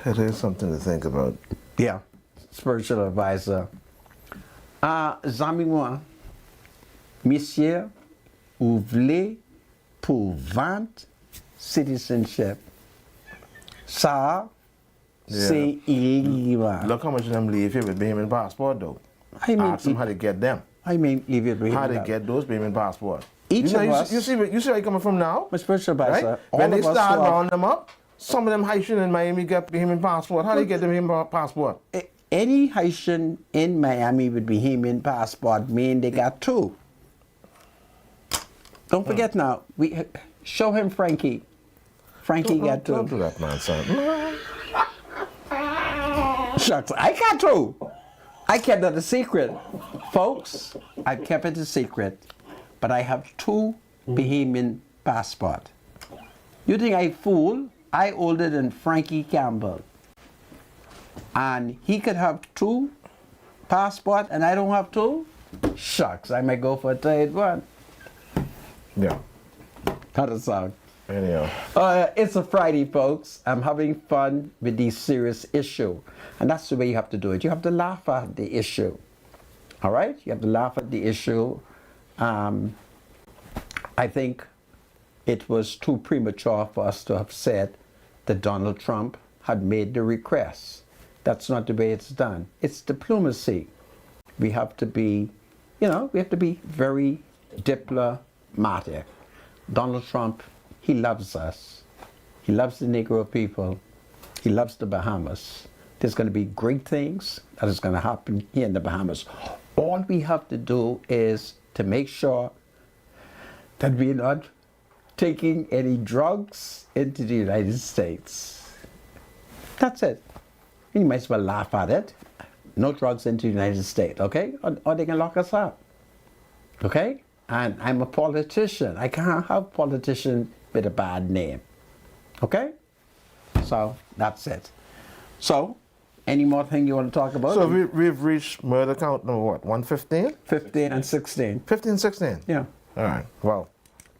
It is something to think about. yeah, spiritual advisor. Zami moi, monsieur, ou vle pour vente citizenship. Ça, c'est illégal. Look how much of them leave here with Bahamian passport, though. I mean, Ask them how to get them. I mean, leave it How really to get those Bahamian passport. Each you know, of you us- see where you're coming from now? My spiritual advisor, Right? all When they of us start who are- rounding them up, some of them Haitian in Miami get Bahamian passport. How do they get the Bahamian passport? Any Haitian in Miami with Bahamian passport mean they got two. Don't forget now, we show him Frankie. Frankie got Don't two. do that, man, son. Shucks, I got two. I kept it a secret. Folks, I kept it a secret. But I have two Bahamian passport. You think I fool? I older than Frankie Campbell. And he could have two passport and I don't have two? Shucks, I might go for a third one. Yeah. How does it sound? Anyhow. It's a Friday, folks. I'm having fun with this serious issue. And that's the way you have to do it. You have to laugh at the issue. All right? You have to laugh at the issue. I think it was too premature for us to have said that Donald Trump had made the request. That's not the way it's done. It's diplomacy. We have to be, we have to be very diplomatic. Donald Trump, he loves us. He loves the Negro people. He loves the Bahamas. There's going to be great things that is going to happen here in the Bahamas. All we have to do is to make sure that we're not taking any drugs into the United States. That's it. You might as well laugh at it. No drugs into the United States, okay? Or they can lock us up, okay? And I'm a politician. I can't have a politician with a bad name, okay? So that's it. So, any more thing you want to talk about? So we've reached murder count number what? 115? 15 and 16. 15, 16? Yeah. All right. Well,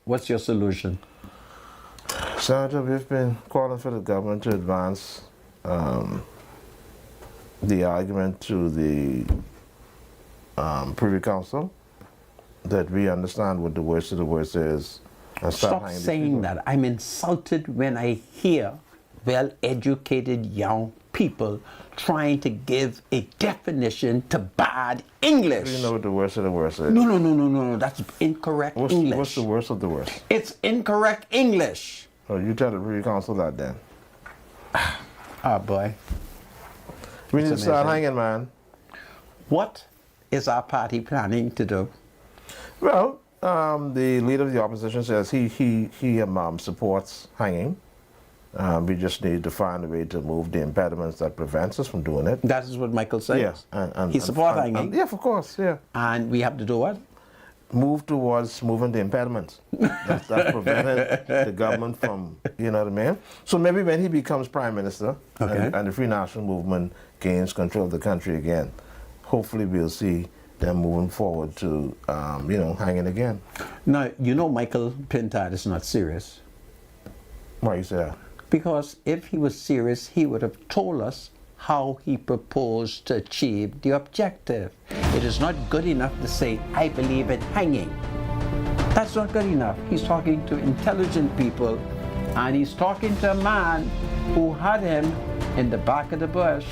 What's your solution? Senator, we've been calling for the government to advance the argument to the Privy Council that we understand what the worst of the worst is. And Stop hanging these saying people. that. I'm insulted when I hear well-educated young people trying to give a definition to bad English. You know what the worst of the worst is? No. That's incorrect English. What's the worst of the worst? It's incorrect English. Oh, you tell the Privy Council that then. Oh, boy. We need to It's start amazing. hanging, man. What is our party planning to do? Well, the leader of the opposition says he supports hanging. We just need to find a way to move the impediments that prevents us from doing it. That is what Michael says. Yes, He supports hanging. yeah, of course, yeah. And we have to do what? Move towards moving the impediments that prevented the government from, you know what I mean? So maybe when he becomes prime minister Okay. and the Free National Movement gains control of the country again, hopefully we'll see them moving forward to, hanging again. Now, you know Michael Pintard is not serious. Why you say that? Because if he was serious, he would have told us how he proposed to achieve the objective. It is not good enough to say, I believe in hanging. That's not good enough. He's talking to intelligent people, and he's talking to a man who had him in the back of the bush.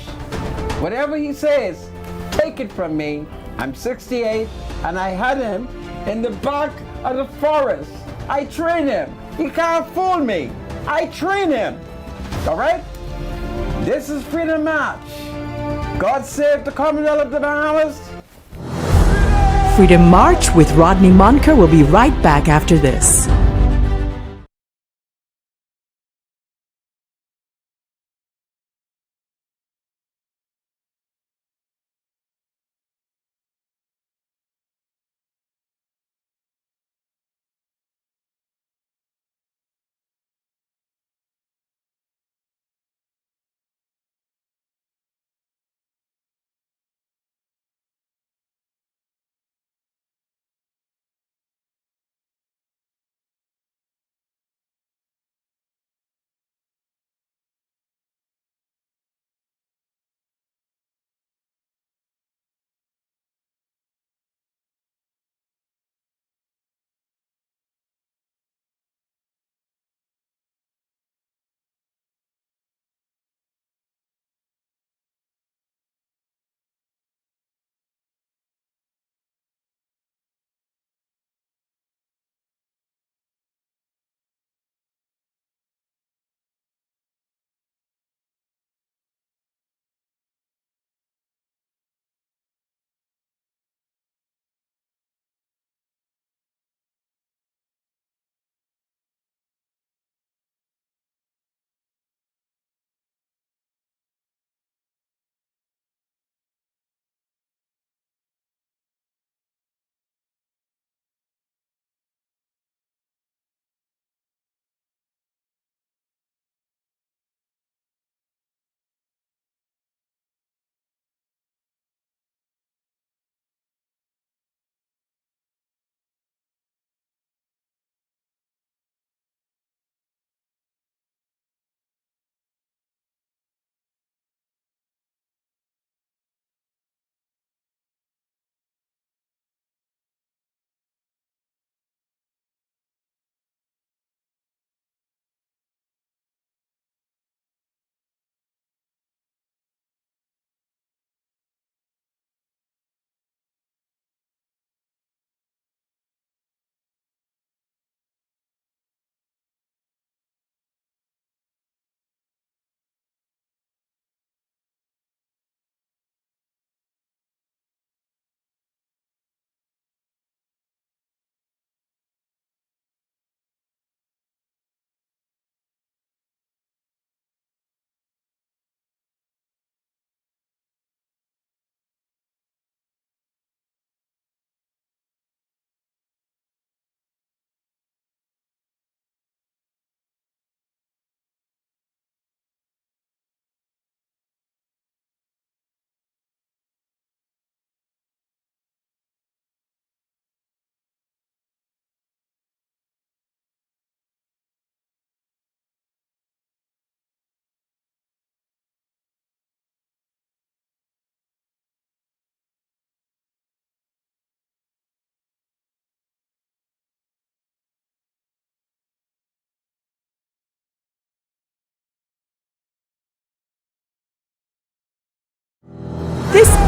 Whatever he says, take it from me. I'm 68, and I had him in the back of the forest. I trained him. He can't fool me. I train him. All right? This is Freedom March. God save the Commonwealth of the Bahamas. Freedom March with Rodney Munker will be right back after this.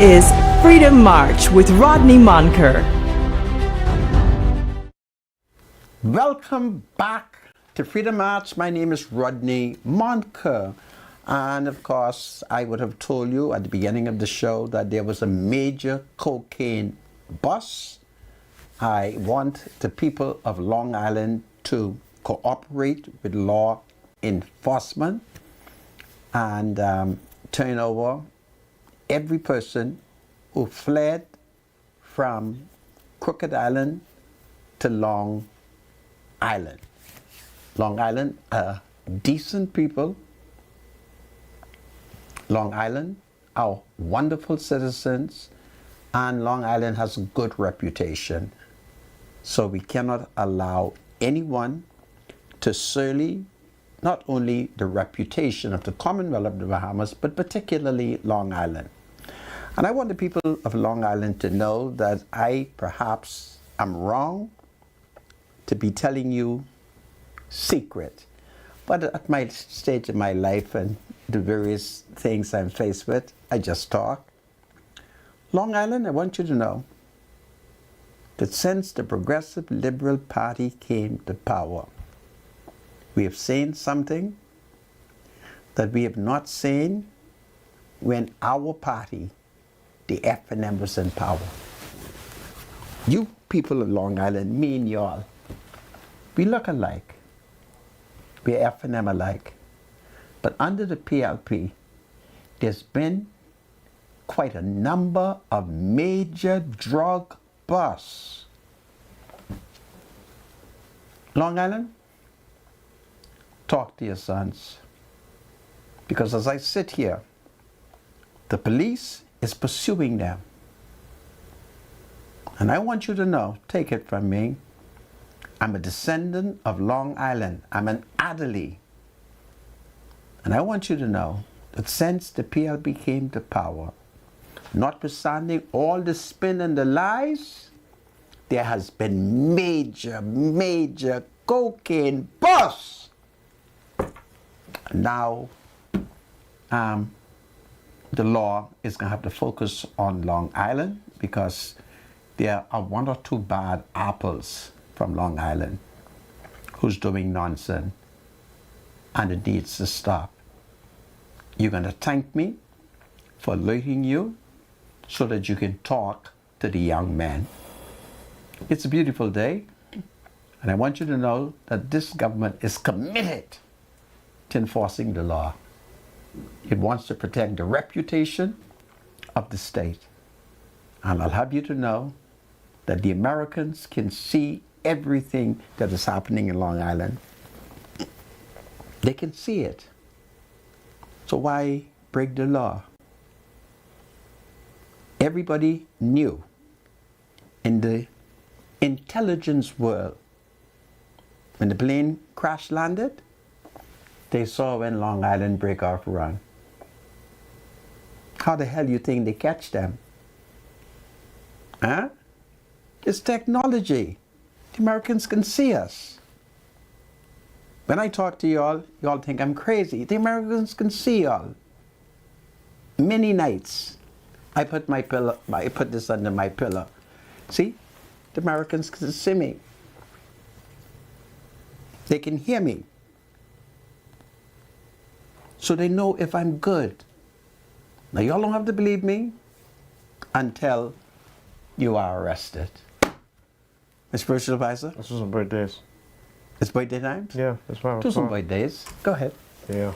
is Freedom March with Rodney Monker. Welcome back to Freedom March. My name is Rodney Monker. And of course, I would have told you at the beginning of the show that there was a major cocaine bust. I want the people of Long Island to cooperate with law enforcement and turn over every person who fled from Crooked Island to Long Island. Long Island are decent people. Long Island are wonderful citizens, and Long Island has a good reputation. So we cannot allow anyone to sully not only the reputation of the Commonwealth of the Bahamas, but particularly Long Island. And I want the people of Long Island to know that I perhaps am wrong to be telling you secret. But at my stage in my life and the various things I'm faced with, I just talk. Long Island, I want you to know that since the Progressive Liberal Party came to power, we have seen something that we have not seen when our party, the FNM, was in power. You people of Long Island, me and y'all, we look alike. We're FNM alike. But under the PLP, there's been quite a number of major drug busts. Long Island, talk to your sons. Because as I sit here, the police is pursuing them. And I want you to know, take it from me, I'm a descendant of Long Island. I'm an Adderley. And I want you to know that since the PLP came to power, notwithstanding all the spin and the lies, there has been major cocaine busts. Now, the law is going to have to focus on Long Island because there are one or two bad apples from Long Island who's doing nonsense, and it needs to stop. You're going to thank me for alerting you so that you can talk to the young men. It's a beautiful day, and I want you to know that this government is committed to enforcing the law. It wants to protect the reputation of the state. And I'll have you to know that the Americans can see everything that is happening in Long Island. They can see it. So why break the law? Everybody knew in the intelligence world, when the plane crash landed, they saw when Long Island break off run. How the hell you think they catch them? Huh? It's technology. The Americans can see us. When I talk to y'all, y'all think I'm crazy. The Americans can see y'all. Many nights, I put this under my pillow. See? The Americans can see me. They can hear me. So they know if I'm good. Now y'all don't have to believe me until you are arrested. Mr. Spiritual Advisor? This is some birthdays. It's birthday time? Yeah, that's why I was Do some calling. birthdays. Go ahead. Yeah.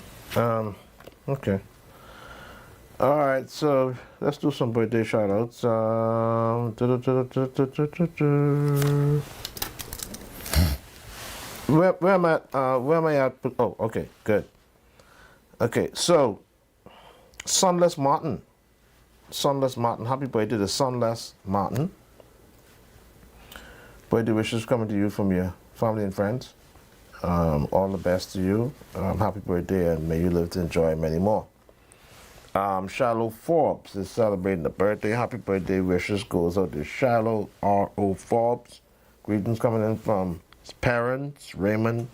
Okay. All right, so let's do some birthday shout outs. Where am I at? Oh, okay, good. Okay, so Sunless Martin. Happy birthday to Sunless Martin. Birthday wishes coming to you from your family and friends. All the best to you. Happy birthday, and may you live to enjoy many more. Shiloh Forbes is celebrating a birthday. Happy birthday wishes goes out to Shiloh R.O. Forbes. Greetings coming in from his parents, Raymond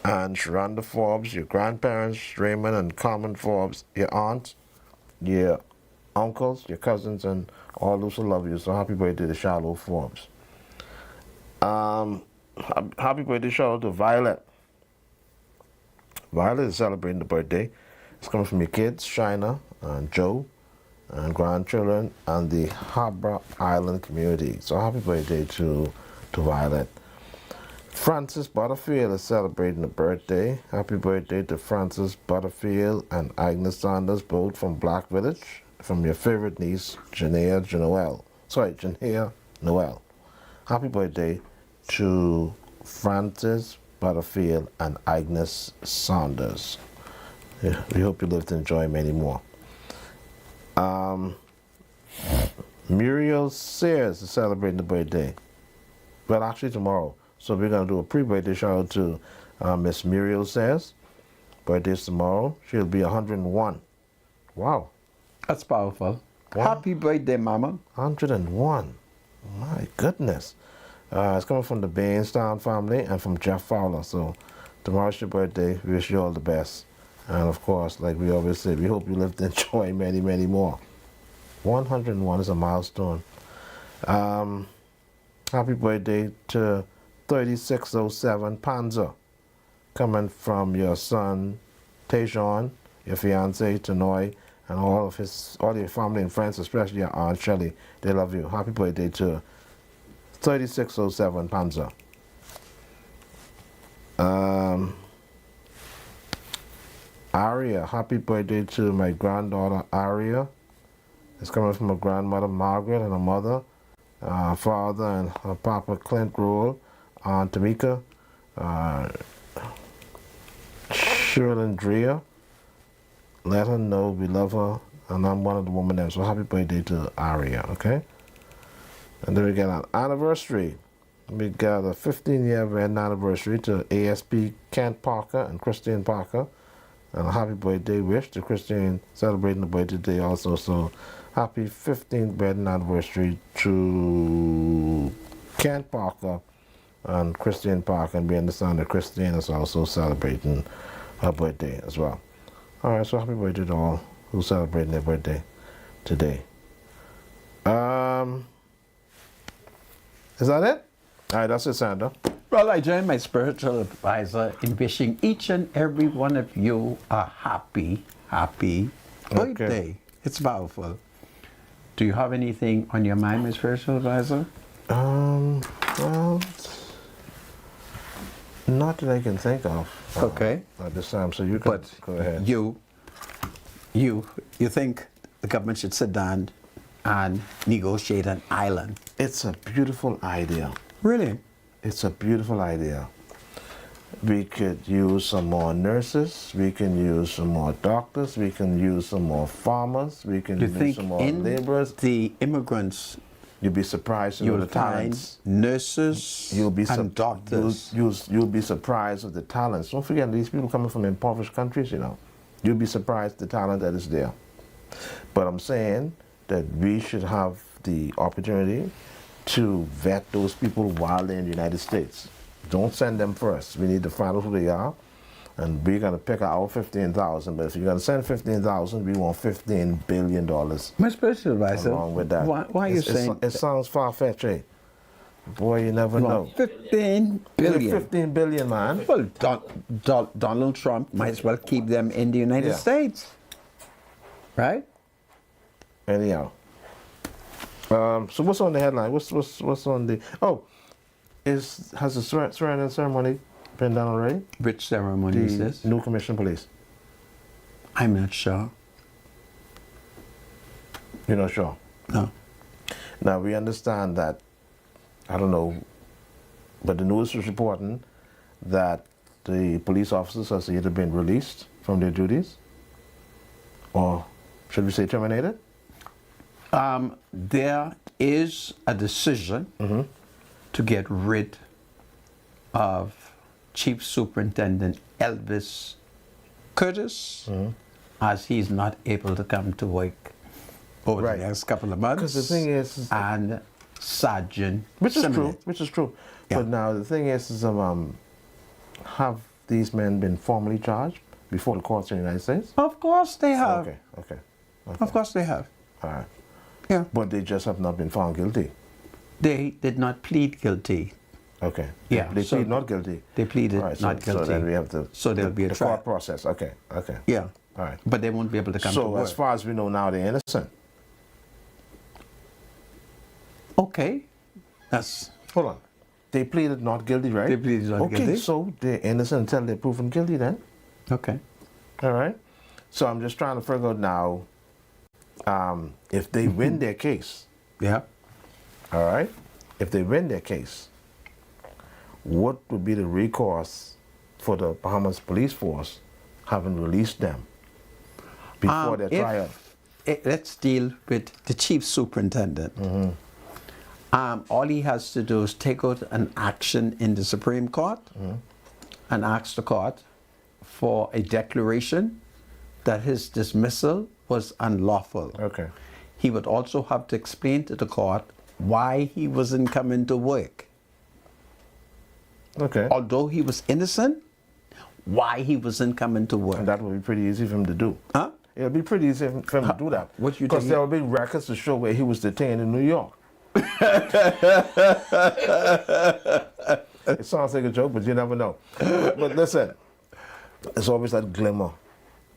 and Sharonda Forbes, your grandparents, Raymond and Carmen Forbes, your aunt, your uncles, your cousins, and all those who love you. So happy birthday to Charlotte Forbes. Happy birthday, Charlotte, to Violet. Violet is celebrating the birthday. It's coming from your kids, Shina and Joe, and grandchildren, and the Harbour Island community. So happy birthday to Violet. Francis Butterfield is celebrating a birthday. Happy birthday to Francis Butterfield and Agnes Sanders, both from Black Village, from your favorite niece, Janea Noel. Happy birthday to Francis Butterfield and Agnes Sanders. Yeah, we hope you live to enjoy many more. Muriel Sears is celebrating the birthday. Well, actually tomorrow. So we're going to do a pre-birthday shout out to Miss Muriel Sears. Birthday's tomorrow. She'll be 101. Wow. That's powerful. Wow. Happy birthday, Mama. 101. My goodness. It's coming from the Bainstown family and from Jeff Fowler. So tomorrow's your birthday. We wish you all the best. And of course, like we always say, we hope you live to enjoy many, many more. 101 is a milestone. Happy birthday to 3607 Panzer, coming from your son Tayshawn, your fiance Tanoy, and all your family and friends, especially your Aunt Shelley. They love you. Happy birthday to 3607 Panzer. Aria, happy birthday to my granddaughter Aria. It's coming from her grandmother Margaret and her mother, father and her papa Clint Rule, Aunt Tamika, Shirley Drea. Let her know we love her, and I'm one of the women there. So happy birthday to Aria, okay? And then we get an anniversary. We got a 15-year wedding anniversary to ASP Kent Parker and Christine Parker. And a happy birthday wish to Christine, celebrating the birthday today also. So happy 15th wedding anniversary to Kent Parker and Christine Parker. And we understand that Christine is also celebrating her birthday as well. All right, so happy birthday to all who celebrating their birthday today. Is that it? All right, that's it, Sandra. Well, I join my spiritual advisor in wishing each and every one of you a happy, happy birthday. It's powerful. Do you have anything on your mind, my spiritual advisor? Well, not that I can think of. Okay. At this time, so you can But go ahead. you think the government should sit down and negotiate an island? It's a beautiful idea. Really? It's a beautiful idea. We could use some more nurses. We can use some more doctors. We can use some more farmers. We can You use think some more in laborers. the immigrants You'll be surprised with you'll the find talents. nurses and doctors? You'll be surprised with the talents. Don't forget, these people coming from impoverished countries, you know. You'll be surprised the talent that is there. But I'm saying that we should have the opportunity to vet those people while they're in the United States. Don't send them first. We need to find out who they are, and we're going to pick out 15,000. But if you're going to send 15,000, we want $15 billion My spiritual advisor, along with that. why are you saying it sounds far-fetched, eh? Boy, you never know. 15 billion? 15 billion, man. Well, Donald Trump might as well keep them in the United Yeah. States, right? Anyhow. So what's on the headline? What's on the... Oh, has the swearing-in ceremony been done already? Which ceremony is this? New commission police. I'm not sure. You're not sure? No. Now, we understand that, I don't know, but the news is reporting that the police officers has either been released from their duties, or should we say terminated? There is a decision to get rid of Chief Superintendent Elvis Curtis, as he's not able to come to work over Right. the next couple of months. Because the thing is, and Sergeant which is Simonet. true, which is true. Yeah. But now the thing is have these men been formally charged before the courts in the United States? Of course they have. Okay. Of course they have. All right. Yeah. But they just have not been found guilty. They did not plead guilty. Okay. Yeah, They so plead not guilty. They pleaded All right, not guilty. So then we have to. So there'll be a the trial. court process. Okay. Okay. Yeah. All right. But they won't be able to come to So work. as far as we know now, they're innocent. Okay. That's Hold on. They pleaded not guilty, right? They pleaded not okay, guilty. so they're innocent until they're proven guilty then. okay. All right. So I'm just trying to figure out now if they win their case. Yeah. All right. If they win their case, what would be the recourse for the Bahamas police force having released them before their trial? Let's deal with the chief superintendent. All he has to do is take out an action in the Supreme Court and ask the court for a declaration that his dismissal was unlawful. Okay. He would also have to explain to the court why he wasn't coming to work. Okay. Although he was innocent, why he wasn't coming to work. And that would be pretty easy for him to do. Huh? It would be pretty easy for him to do that. What you Because think there will be records to show where he was detained in New York. It sounds like a joke, but you never know. But listen, there's always that glimmer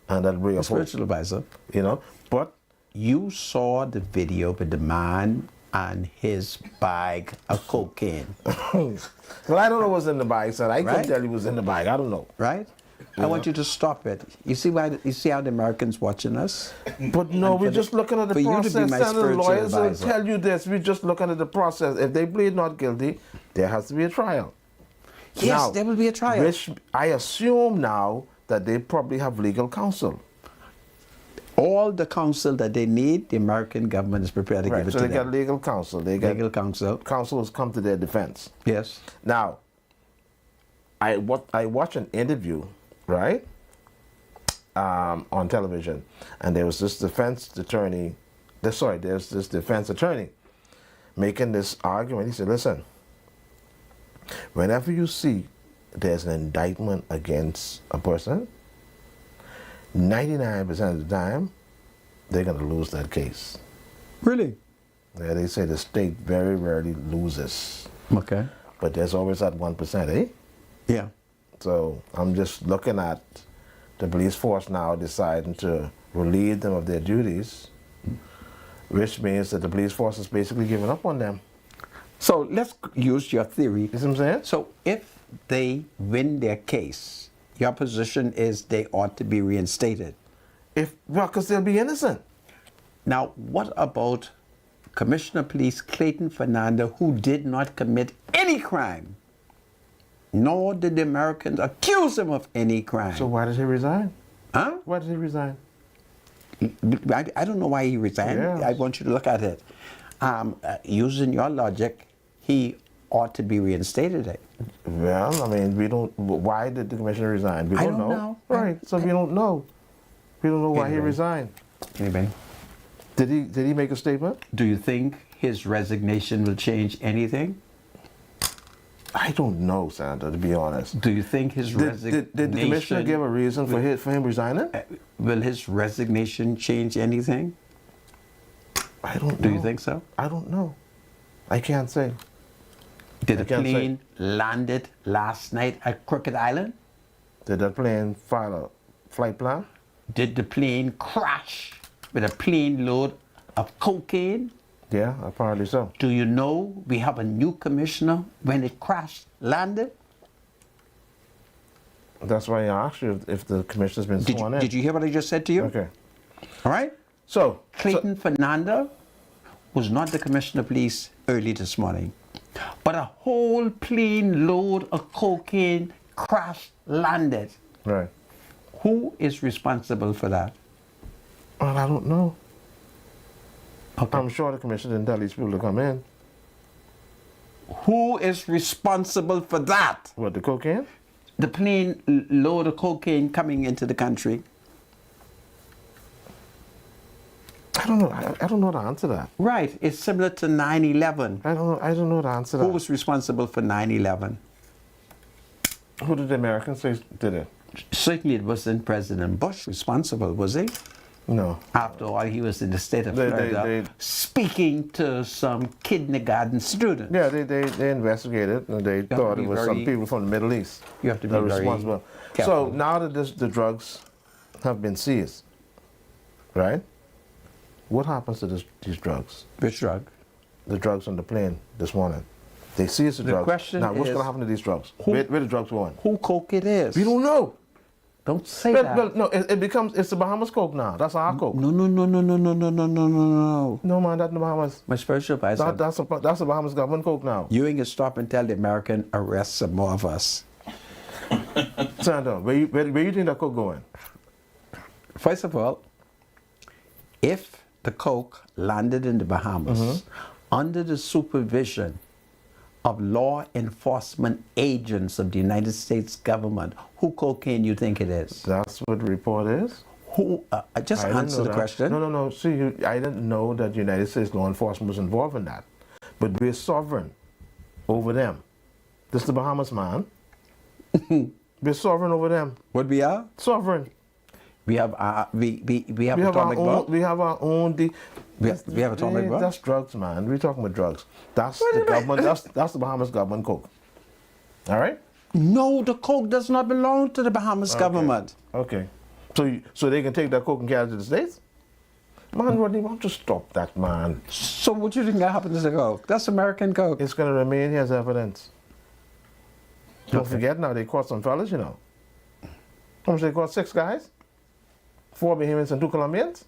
and that ray of hope, Spiritual advisor. you know. But You saw the video with the man and his bag of cocaine, well, I don't know what's in the bag, son. I Right? couldn't tell you what's in the bag. I don't know. right? I want you to stop it. You see why? You see how the Americans watching us? But no, And we're for just looking at the for you to be process. my And the spiritual lawyers will advisor. tell you this. We're just looking at the process. If they plead not guilty, there has to be a trial. Yes, Now, there will be a trial. Which I assume now that they probably have legal counsel. All the counsel that they need, the American government is prepared to Right. give it So to they got them. legal counsel. They got Legal counsel. counsel has come to their defense. Yes. Now, I watched an interview, right, on television, and there was this defense attorney. There's this defense attorney making this argument. He said, "Listen, whenever you see there's an indictment against a person, 99% of the time, they're going to lose that case." Really? Yeah, they say the state very rarely loses, Okay. but there's always that 1%, eh? Yeah. So I'm just looking at the police force now deciding to relieve them of their duties, which means that the police force is basically giving up on them. So let's use your theory. You see what I'm saying? So if they win their case, your position is they ought to be reinstated. Well, because they'll be innocent. Now, what about Commissioner of Police Clayton Fernando, who did not commit any crime, nor did the Americans accuse him of any crime? So why did he resign? Huh? Why did he resign? I don't know why he resigned. Yes. I want you to look at it. Using your logic, he ought to be reinstated. Well, I mean, we don't. Why did the commissioner resign? We I don't don't know. Right. So we don't know. We don't know why he Anyway. resigned. Anybody? Did he make a statement? Do you think his resignation will change anything? I don't know, Sandra. To be honest. Do you think his resignation... Did the commissioner give a reason for him resigning? Will his resignation change anything? I don't know. Do you think so? I don't know. I can't say. Did I the can't say. plane landed last night at Crooked Island? Did that plane file a flight plan? Did the plane crash with a plane load of cocaine? Yeah, apparently so. Do you know we have a new commissioner when it crashed, landed? That's why I asked you if the commissioner's been Did sworn you, in. did you hear what I just said to you? Okay. All right? So, Clayton Fernando was not the commissioner of police early this morning, but a whole plane load of cocaine crashed, landed. right. Who is responsible for that? Well, I don't know. Okay. I'm sure the commissioner didn't tell these people to come in. Who is responsible for that? What, the cocaine? The plane load of cocaine coming into the country. I don't know. I don't know the answer to that. Right. It's similar to 9/11. I don't know the answer to Who that. was responsible for 9/11? Who did the Americans say did it? Certainly it wasn't President Bush responsible, was he? No. After all, he was in the state of They- Florida speaking to some kindergarten students. Yeah, they investigated and they to thought be it was some very- people from the Middle East. You have to be that were very responsible. careful. So now that the drugs have been seized, right? What happens to these drugs? Which drug? The drugs on the plane this morning. They seized the drugs. question Now, what's is, going to happen to these drugs? who- Where the drugs going? Who coke it is? We don't know. Don't say Well, that. well, no, it's the Bahamas Coke now. That's our Coke. No. No, man, that's the Bahamas. My spiritual advisor. That's the Bahamas government Coke now. You ain't gonna stop and tell the American arrest some more of us. Sandra, where you think that Coke going? First of all, if the coke landed in the Bahamas under the supervision of law enforcement agents of the United States government, who cocaine you think it is? That's what the report is. Who? Just I didn't answer know the that. question. No. See, I didn't know that the United States law enforcement was involved in that. But we're sovereign over them. This is the Bahamas, man. We're sovereign over them. What we are? Sovereign. We have we have We have our atomic own. bomb. We have our own. We have atomic bomb. That's drugs, man. We're talking about drugs. That's the government. That's the Bahamas government Coke. All right. No, the coke does not belong to the Bahamas government. Okay. So they can take that Coke and carry it to the States? Man, Rodney, why don't you stop that, man? So what do you think that happens to the coke? That's American coke. It's going to remain here as evidence. Don't forget now, they caught some fellas, you know. How much they caught? 6 guys? 4 Bahamians and 2 Colombians?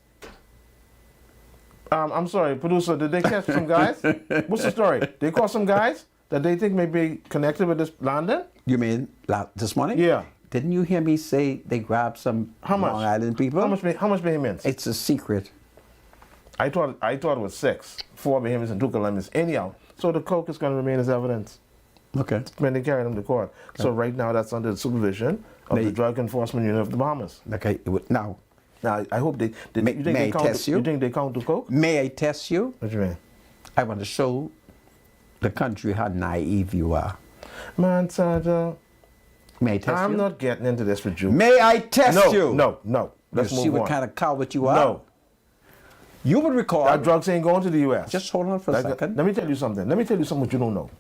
I'm sorry, producer, did they catch some guys? What's the story? They caught some guys that they think may be connected with this landing? You mean this morning? Yeah. Didn't you hear me say they grabbed some How much? Long Island people? How much Bahamians? It's a secret. I thought it was 6. 4 Bahamians and 2 Colombians. Anyhow, so the coke is going to remain as evidence Okay. when they carry them to court. So right now that's under the supervision of the Drug Enforcement Unit of the Bahamas. Okay. Now, Now I hope they May- you think may they I count test you? You think they count the coke? may I test you? What do you mean? I want to show the country how naive you are. Man, Sandra, May I test you? I'm not getting into this with you. May I test no, you? no. You Let's see move what on. kind of coward you are? No, You would recall. our drugs ain't going to the U.S. Just hold on for a second. Let me tell you something. Let me tell you something what you don't know.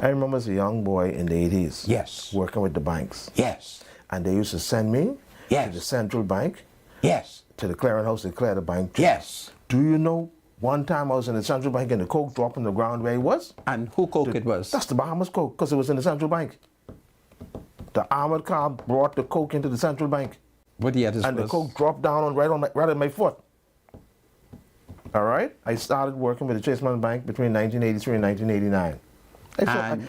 I remember as a young boy in the 80s. Yes. Working with the banks. Yes. And they used to send me Yes. to the central bank, Yes. to the clearinghouse to clear the bank. Yes. Do you know one time I was in the central bank and the coke dropped on the ground where it was? And who coke it was? That's the Bahamas coke because it was in the central bank. The armored car brought the coke into the central bank. What the others And the was? coke dropped down right on my foot. All right? I started working with the Chase Manhattan Bank between 1983 and 1989.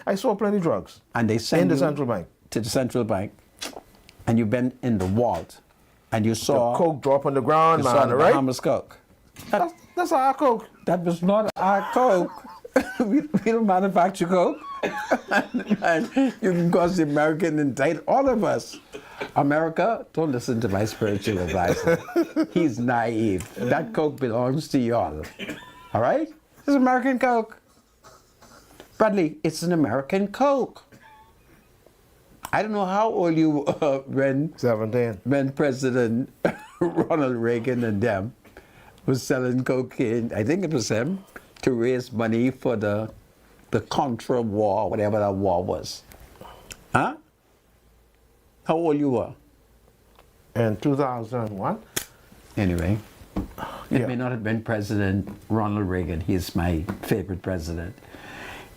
I saw plenty of drugs And they sent in the you central bank. to the central bank, and you've been in the vault, and you saw The coke drop on the ground, you saw man, the all right? Bahamas coke. That's our coke. That was not our coke. we don't manufacture coke. and you can cause the American indict all of us. America, don't listen to my spiritual advisor. He's naive. That coke belongs to y'all. All right? It's American coke. Bradley, it's an American coke. I don't know how old you were 17. when President Ronald Reagan and them was selling cocaine, I think it was him, to raise money for the Contra war, whatever that war was. Huh? How old you were? In 2001? Anyway, it Yeah. may not have been President Ronald Reagan. He's my favorite president.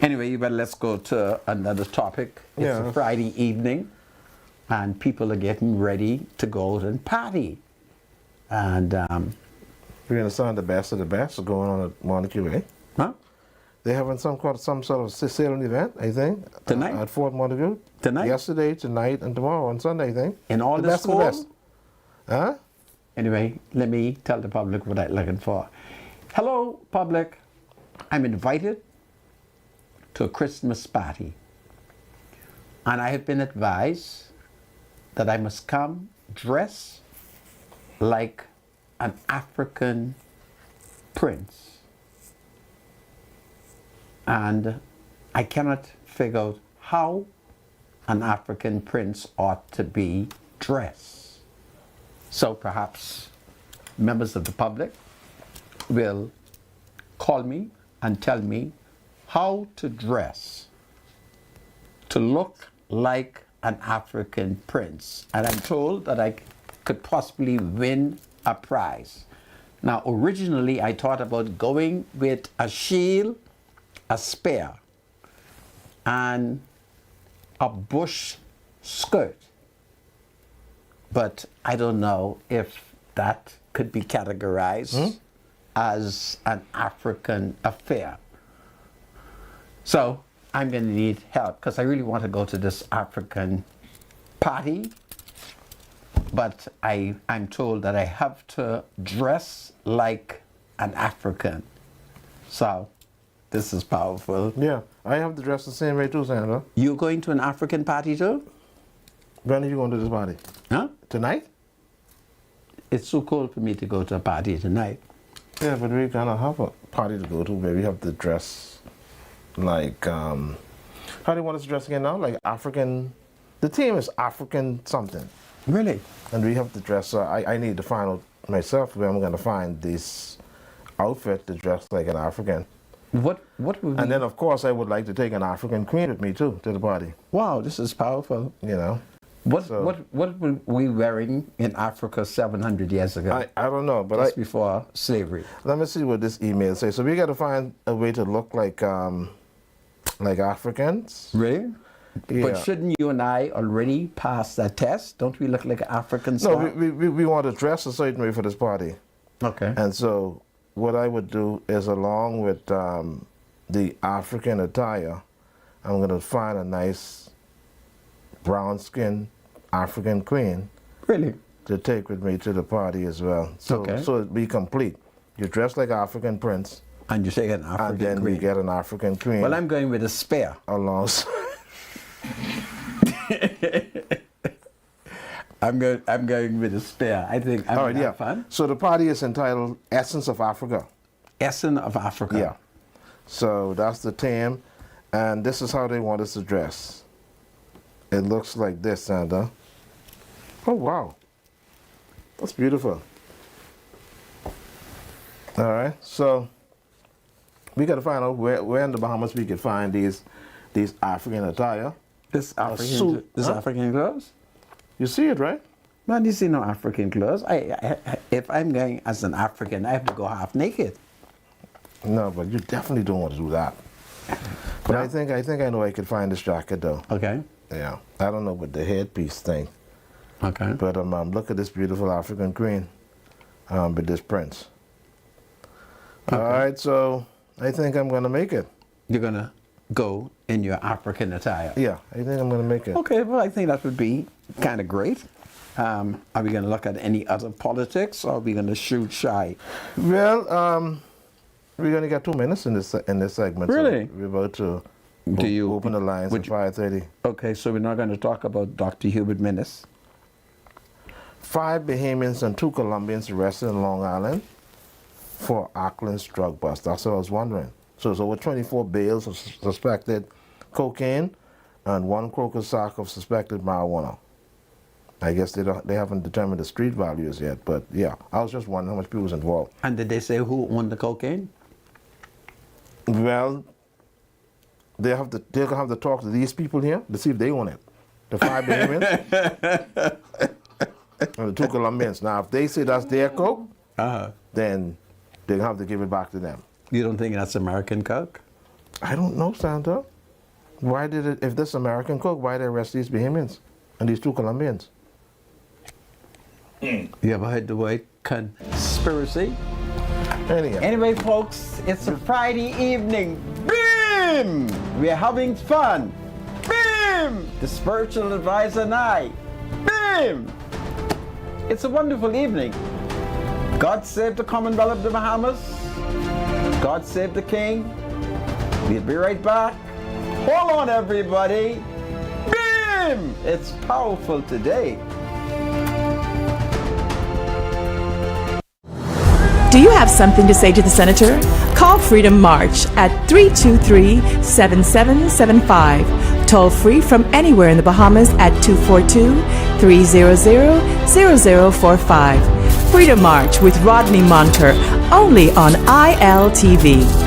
Anyway, you better let's go to another topic. It's Yeah. a Friday evening, and people are getting ready to go out and party. And, We're going to sign the best of the best going on at Montague Way. huh? They're having some sort of sailing event, I think. Tonight? At Fort Montague. Tonight? Yesterday, tonight, and tomorrow on Sunday, I think. In all the this best of the best. cold? Huh? Anyway, let me tell the public what I'm looking for. Hello, public. I'm invited to a Christmas party. And I have been advised that I must come dressed like an African prince. And I cannot figure out how an African prince ought to be dressed. So perhaps members of the public will call me and tell me how to dress to look like an African prince. And I'm told that I could possibly win a prize. Now, originally, I thought about going with a shield, a spear, and a bush skirt. But I don't know if that could be categorized as an African affair. So I'm going to need help because I really want to go to this African party. But I'm told that I have to dress like an African. So this is powerful. Yeah, I have to dress the same way too, Sandra. You going to an African party too? When are you going to this party? Huh? Tonight? It's so cold for me to go to a party tonight. Yeah, but we're gonna have a party to go to where we have to dress like, how do you want us to dress again now? Like African, the theme is African something. Really? And we have to dress, I need to find out myself where I'm gonna find this outfit to dress like an African. What would be? And then of course I would like to take an African queen with me too to the party, Wow, this is powerful. you know. What So- what were we wearing in Africa 700 years ago? I don't know, but Just before slavery. let me see what this email says. So we got to find a way to look like Africans. Really? Yeah. But shouldn't you and I already pass that test? Don't we look like Africans? No, we want to dress a certain way for this party. Okay. And so what I would do is along with the African attire, I'm going to find a nice brown-skinned African queen Really? to take with me to the party as well. So, Okay. so it'd be complete. You dress like African prince, And you say an and African then queen. you get an African queen Well, I'm going with a spear. alongside. I'm going with a spear. I think I'm All going right, to yeah. have fun. So the party is entitled Essence of Africa. Essence of Africa. Yeah. So that's the theme, and this is how they want us to dress. It looks like this, Sandra. Oh, wow. That's beautiful. All right, so we got to find out where in the Bahamas we could find these African attire. This African, suit, this huh? African clothes? You see it, right? Man, you see no African clothes. If I'm going as an African, I have to go half naked. No, but you definitely don't want to do that. But No? I think I know I could find this jacket though. Okay. Yeah, I don't know with the headpiece thing. Okay. But look at this beautiful African queen with this prince. All right, so I think I'm going to make it. You're going to go in your African attire. Yeah, I think I'm going to make it. Okay, well, I think that would be kind of great. Are we going to look at any other politics, or are we going to shoot shy? Well, we're going to get 2 minutes in this segment. Really? So we're about to Do you open the lines at 5:30. Okay, so we're not going to talk about Dr. Hubert Minnis. 5 Bahamians and 2 Colombians arrested in Long Island for Auckland's drug bust. That's what I was wondering. So it's over 24 bales of suspected cocaine and 1 crocus sack of suspected marijuana. I guess they haven't determined the street values yet, but yeah, I was just wondering how much people was involved. And did they say who owned the cocaine? Well, they'll have to talk to these people here to see if they own it. The 5 Bahamians and the 2 Colombians. Now, if they say that's their coke, then they'll have to give it back to them. You don't think that's American coke? I don't know, Santa. Why did it? If this American coke, why did they arrest these Bahamians and these 2 Colombians? You ever heard the word conspiracy? Anyhow, Anyway, folks, it's a Friday evening. Bim! We're having fun. Bim! The spiritual advisor and I. Bim! It's a wonderful evening. God save the Commonwealth of the Bahamas. God save the King. We'll be right back. Hold on, everybody. Bim! It's powerful today. Do you have something to say to the Senator? Call Freedom March at 323-7775. Toll free from anywhere in the Bahamas at 242-300-0045. Freedom March with Rodney Monker, only on ILTV.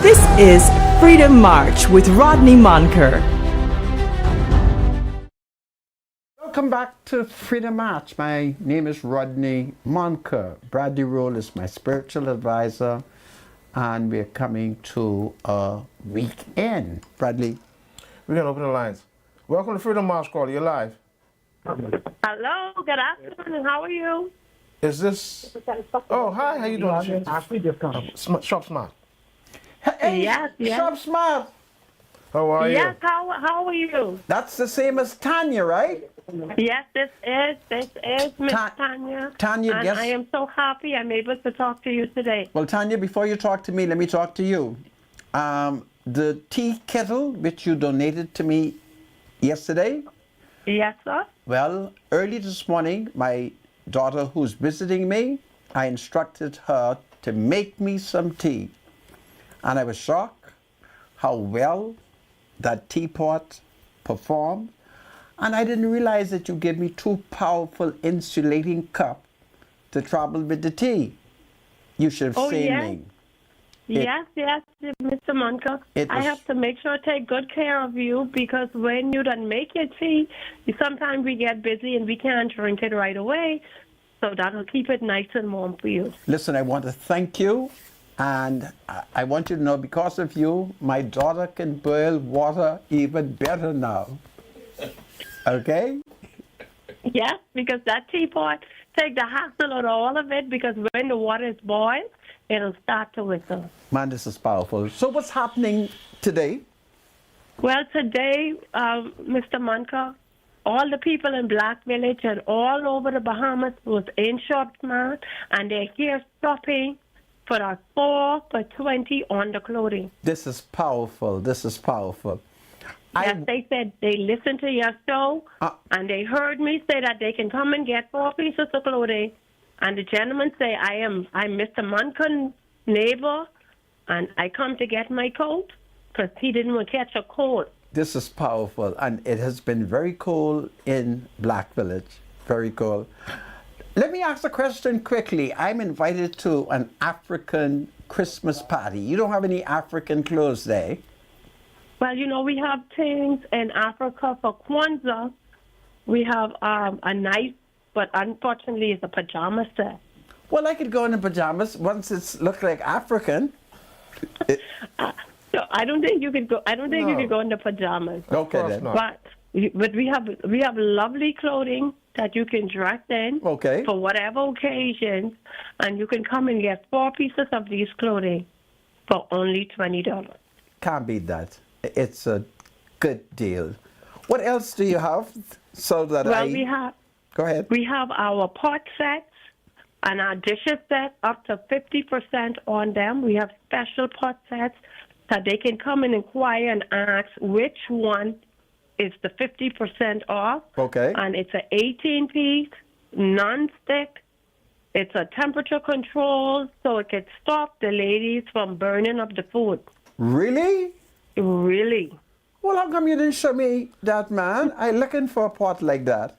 This is Freedom March with Rodney Monker. Welcome back to Freedom March. My name is Rodney Monker. Bradley Roll is my spiritual advisor, and we're coming to a weekend. Bradley. We're going to open the lines. Welcome to Freedom March Call. You're live. Hello, good afternoon. How are you? Is this... Oh, hi. How you doing? Shop Smart. Hey, Yes, yes. Shop Smart. How are Yes, you? how are you? That's the same as Tanya, right? Yes, this is Miss Tanya. Tanya, and guess... I am so happy I'm able to talk to you today. Well, Tanya, before you talk to me, let me talk to you. The tea kettle which you donated to me yesterday, Yes, sir. well, early this morning, my daughter who's visiting me, I instructed her to make me some tea. And I was shocked how well that teapot performed. And I didn't realize that you gave me two powerful insulating cups to travel with the tea. You should have seen yes. me. Yes, Mr. Monka. I have to make sure I take good care of you because when you don't make your tea, sometimes we get busy and we can't drink it right away. So that'll keep it nice and warm for you. Listen, I want to thank you. And I want you to know, because of you, my daughter can boil water even better now. Okay? Yes, because that teapot, take the hassle out of all of it because when the water is boiled, it'll start to whistle. Man, this is powerful. So what's happening today? Well, today, Mr. Monka, all the people in Black Village and all over the Bahamas was in Shop Smart, and they're here shopping for a 4 for $20 on the clothing. This is powerful. This is powerful. Yes, they said they listened to your show, and they heard me say that they can come and get 4 pieces of clothing. And the gentleman say, I'm Mr. Monken's neighbor, and I come to get my coat because he didn't want to catch a cold. This is powerful, and it has been very cold in Black Village. Very cold. Let me ask a question quickly. I'm invited to an African Christmas party. You don't have any African clothes there? Well, you know, we have things in Africa for Kwanzaa. We have a nice, but unfortunately it's a pajama set. Well, I could go in the pajamas once it's look like African. So I don't think you could go. I don't think you could go in the pajamas. Okay then. But we have lovely clothing that you can dress in for whatever occasions, and you can come and get 4 pieces of these clothing for only $20. Can't beat that. It's a good deal. What else do you have so that we have. Go ahead. We have our pot sets and our dishes set up to 50% on them. We have special pot sets that they can come and inquire and ask which one is the 50% off. Okay. And it's an 18-piece, non-stick. It's a temperature control, so it can stop the ladies from burning up the food. Really? Really. Well, how come you didn't show me that, man? I'm looking for a pot like that.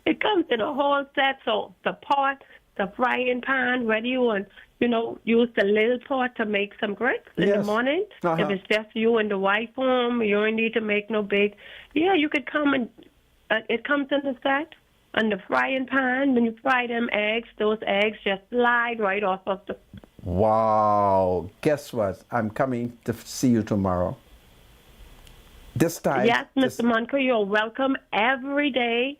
It comes in a whole set, so the pot, the frying pan, whether you want, use the little pot to make some grits in the morning. If it's just you and the wife home, you don't need to make no big. Yeah, you could come and it comes in the set. And the frying pan, when you fry them eggs, those eggs just slide right off of the... Wow. Guess what? I'm coming to see you tomorrow. This time... Yes, Mr. Monker, you're welcome every day.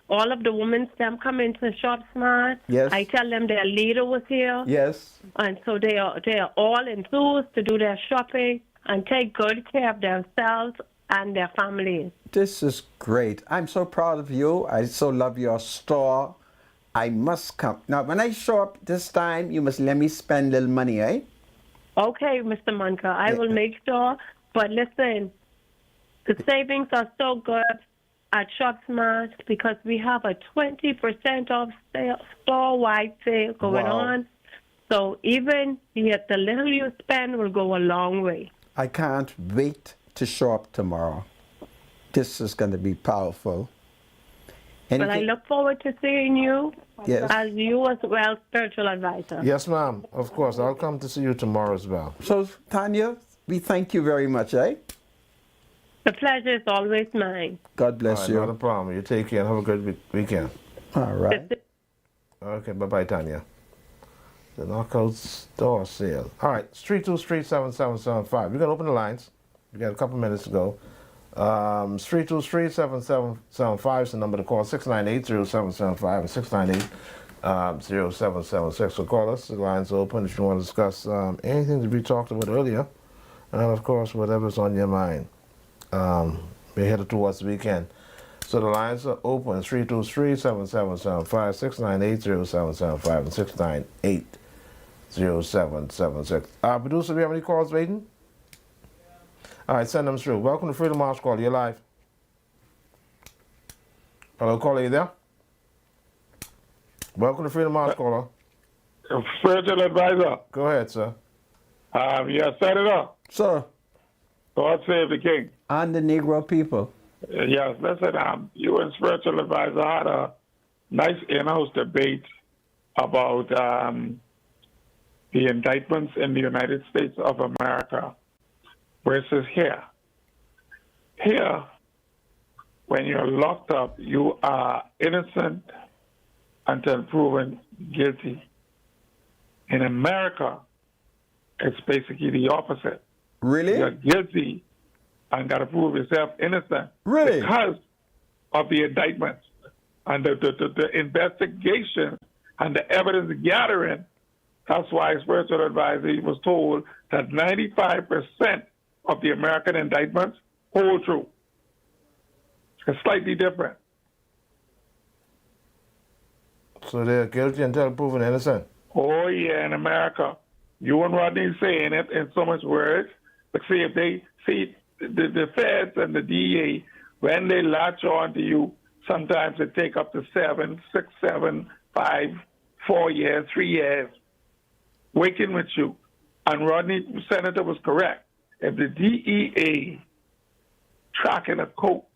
All of the women, them come into Shop Smart. Yes. I tell them their leader was here. Yes. And so they are all enthused to do their shopping and take good care of themselves and their families. This is great. I'm so proud of you. I so love your store. I must come. Now, when I show up this time, you must let me spend a little money, eh? Okay, Mr. Monker, I will make sure. But listen, the savings are so good at Shop Smart because we have a 20% off sale, store-wide sale going on. So even the little you spend will go a long way. I can't wait to show up tomorrow. This is going to be powerful. But I Anything? look forward to seeing you Yes. as you as well, spiritual advisor. Yes, ma'am. Of course. I'll come to see you tomorrow as well. So, Tanya, we thank you very much, eh? The pleasure is always mine. God bless All right, you. not a problem. You take care and have a good weekend. All right. Okay, bye-bye, Tanya. The knockout store sale. All right, 323-7775. We're going to open the lines. We got a couple minutes to go. 323-7775 is the number to call. 698-0775 and 698-0776. So call us. The line's open if you want to discuss anything that we talked about earlier. And, of course, whatever's on your mind. We're headed towards the weekend. So the lines are open, 323-7775, 698-0775, and 698-0776. Producer, do we have any calls waiting? All right, send them through. Welcome to Freedom March Call. You're live. Hello, caller, you there? Welcome to Freedom March Caller. Spiritual advisor. Go ahead, sir. Yes, Senator. Sir, God save the king. and the Negro people. Yes, listen, you and spiritual advisor had a nice in-house debate about the indictments in the United States of America versus here. Here, when you're locked up, you are innocent until proven guilty. In America, it's basically the opposite. Really? You're guilty and got to prove yourself innocent. Really? Because of the indictments and the investigation and the evidence gathering. That's why spiritual advisor was told that 95% of the American indictments hold true. It's slightly different. So they're guilty until proven innocent. Oh, yeah, in America. You and Rodney saying it in so much words. But see, if they see the feds and the DA, when they latch on to you, sometimes it take up to 7, 6, 7, 5, 4 years, 3 years, working with you. And Rodney, Senator, was correct. If the DEA tracking a coke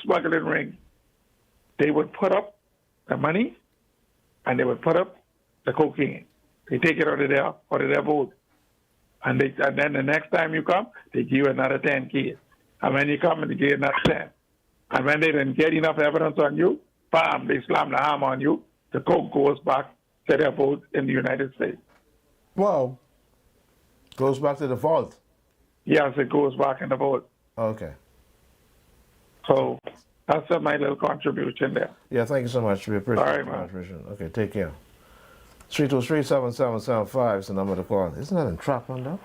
smuggling ring, they would put up the money and they would put up the cocaine. They take it out of their boat. And then the next time you come, they give you another 10 kids. And when you come, they give you another 10. And when they didn't get enough evidence on you, bam, they slam the hammer on you. The coke goes back to their boat in the United States. Wow. Goes back to the vault. Yes, it goes back in the boat. Okay. So that's my little contribution there. Yeah, thank you so much. We appreciate All right, the man. contribution. Okay, take care. 323-7775 is the number to call. Isn't that entrapment, though?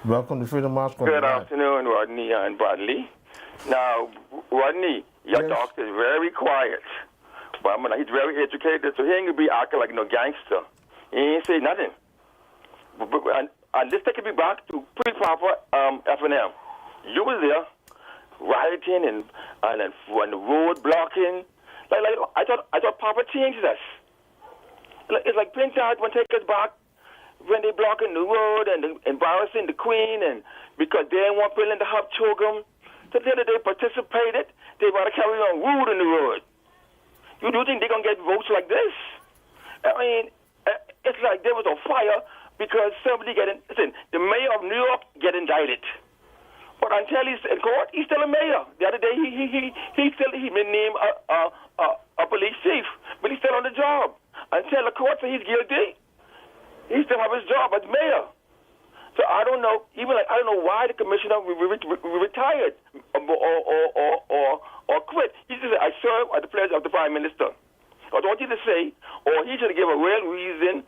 Welcome to Freedom March. Good afternoon, Rodney and Bradley. Now, Rodney, your Yes. doctor is very quiet, but he's very educated, so he ain't gonna be acting like no gangster. He ain't say nothing. And this taking me back to pre-proper F&M. You was there, rioting and the road blocking. Like I thought Papa changed us. It's like Prince Edward take us back when they blocking the road and embarrassing the Queen, and because they didn't want President to have children. So the other day participated, they want to carry on rude in the road. You do think they're going to get votes like this? I mean, it's like there was a fire because somebody listen, the mayor of New York get indicted. But until he's in court, he's still a mayor. The other day, he been named a police chief, but he's still on the job. Until the court says he's guilty, he still have his job as mayor. So I don't know. I don't know why the commissioner retired or quit. He just said, "I serve at the pleasure of the prime minister." I want you to say, or he should give a real reason,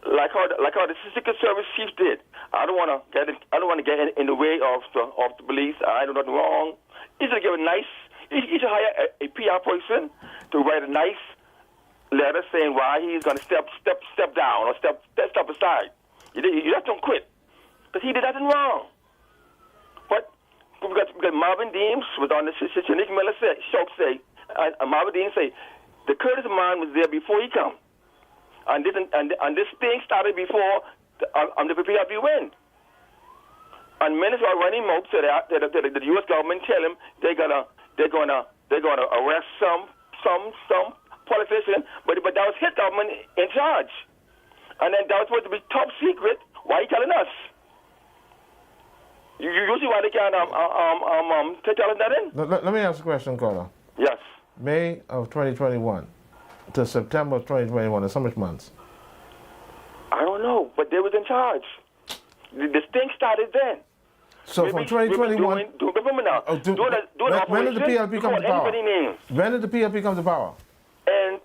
like how the Secret Service chief did. I don't want to get in the way of the police. I do nothing wrong. He should give a nice. He should hire a PR person to write a nice letter saying why he's going to step down or step aside. You just don't quit because he did nothing wrong. But because Marvin Dean was on the Shanique Miller show say, and Marvin Dean say the Curtis man was there before he come, and this thing started before the PPW win. And Minister Ronnie Moak said that the U.S. government tell him they're gonna arrest some some politician, but that was his government in charge. And then that was supposed to be top secret. Why are you telling us? You see why they can't tell us that in? Let me ask a question, caller. Yes. May of 2021 to September of 2021 is how much months? I don't know, but they was in charge. The thing started then. So maybe, from 2021... When did the PLP come to power? When did the PLP come to power? In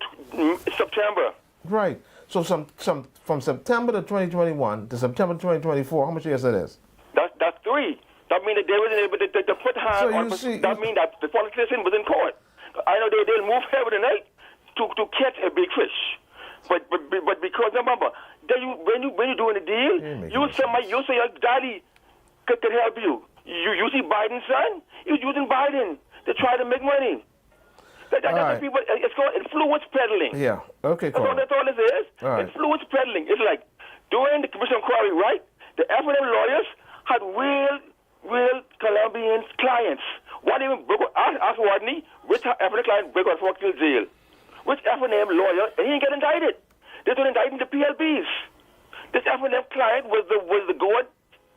September. Right. So from September to 2021 to September 2024, how much years that is? That's 3. That means that they wasn't able to put hand on... That means that the politician was in court. I know they'll move heaven and earth to catch a big fish. But because, remember, when you're doing a deal, you say your daddy could help you. You see Biden's son? He was using Biden to try to make money. That's right. People, it's called influence peddling. Yeah, okay, cool. That's all this is. Right. Influence peddling. It's like during the commission inquiry, right? The F&M lawyers had real Colombian clients. One even asked Rodney which F&M client broke out for jail. Which F&M lawyer, and he didn't get indicted. They were indicting the PLPs. This F&M client was the god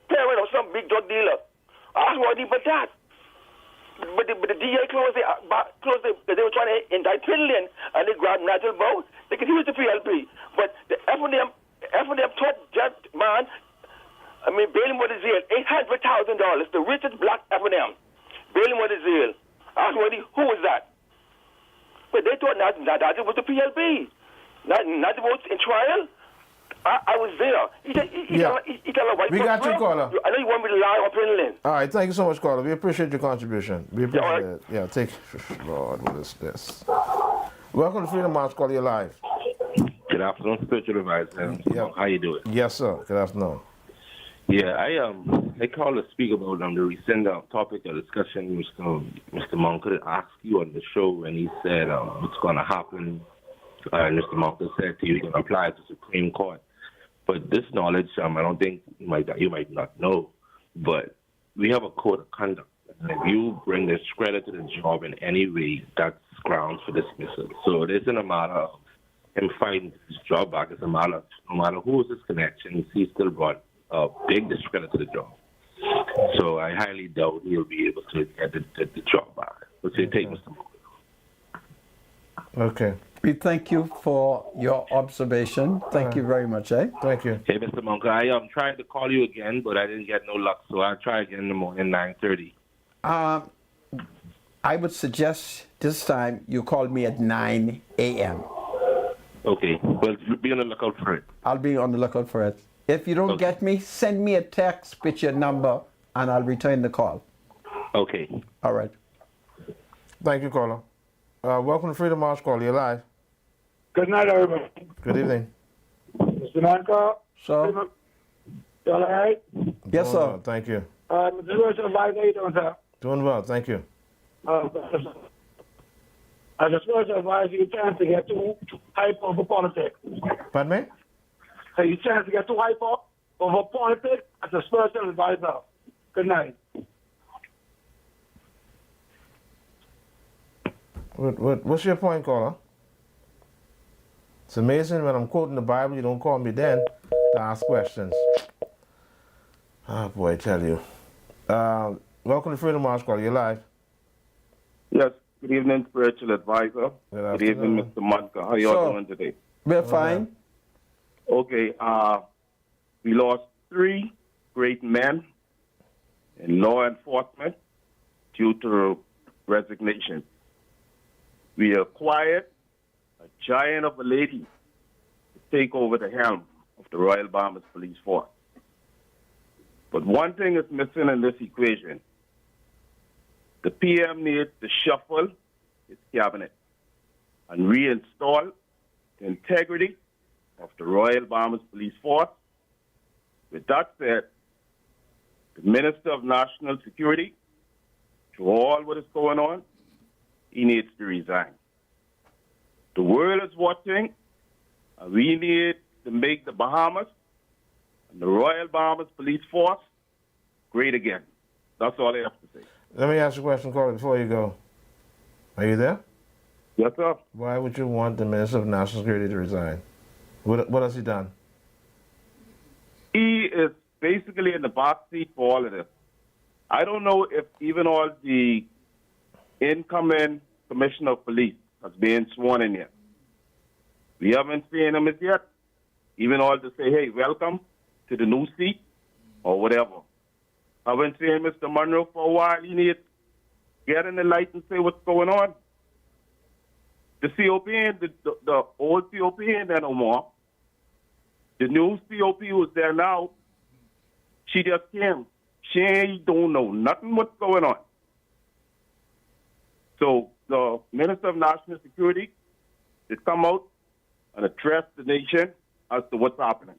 parent of some big drug dealer. Asked Rodney about that. But the DA closed they were trying to indict Finland, and they grabbed Nigel Bow. They could use the PLP. But the F&M top jet man, bail him with a jail, $800,000, the richest black F&M. Bail him with a jail. Asked Rodney, who was that? But they thought that it was the PLP. Not the votes in trial. I was there. He tell a white we got you, caller. I know you want me to lie on Finland. All right, thank you so much, caller. We appreciate your contribution. We appreciate it. Yeah, take Lord, what is this? Welcome to Freedom March, caller, you're live. Good afternoon, spiritual advisor. Yeah. How you doing? Yes, sir. Good afternoon. Yeah, I called to speak about the recent topic of discussion Mr. Monk asked you on the show, and he said what's going to happen. Mr. Monk said to you, you can apply to Supreme Court. But this knowledge, I don't think you might not know, but we have a code of conduct. And if you bring discredit to the job in any way, that's grounds for dismissal. So it isn't a matter of him fighting his job back. It's a matter of no matter who is his connection, he still brought a big discredit to the job. So I highly doubt he'll be able to get the job back. What's your take, Mr. Monk? Okay. We thank you for your observation. Thank you very much, eh? Thank you. Hey, Mr. Monk, I am trying to call you again, but I didn't get no luck, so I'll try again in the morning, 9:30. I would suggest this time you call me at 9 a.m. Okay. Well, be on the lookout for it. I'll be on the lookout for it. If you don't get me, send me a text with your number, and I'll return the call. Okay. All right. Thank you, caller. Welcome to Freedom March, caller. You're live. Good night, everybody. Good evening. Mr. Nanka. So, you all right? yes, sir. Well, thank you. Mr. Spiritual Advisor, how you doing, sir? Doing well, thank you. As a spiritual advisor, you chance to get too hype over politics. Pardon me? So you chance to get too hype over politics as a spiritual advisor. Good night. What's your point, caller? It's amazing when I'm quoting the Bible, you don't call me then to ask questions. Oh, boy, I tell you. Welcome to Freedom March, caller. You're live. Yes. Good evening, spiritual advisor. Good evening, Mr. Monka. How you all doing today? We're fine. Okay. We lost 3 great men in law enforcement due to resignation. We acquired a giant of a lady to take over the helm of the Royal Bahamas Police Force. But one thing is missing in this equation. The PM needs to shuffle his cabinet and reinstall the integrity of the Royal Bahamas Police Force. With that said, the Minister of National Security, to all what is going on, he needs to resign. The world is watching, and we need to make the Bahamas and the Royal Bahamas Police Force great again. That's all I have to say. Let me ask you a question, caller, before you go. Are you there? Yes, sir. Why would you want the Minister of National Security to resign? What has he done? He is basically in the box seat for all of this. I don't know if even all the incoming commissioner of police has been sworn in yet. We haven't seen him as yet. Even all to say, hey, welcome to the new seat or whatever. I haven't seen Mr. Monroe for a while. He needs to get in the light and say what's going on. The COP, the old COP ain't there no more. The new COP who's there now, she just came. She don't know nothing what's going on. So the Minister of National Security should come out and address the nation as to what's happening.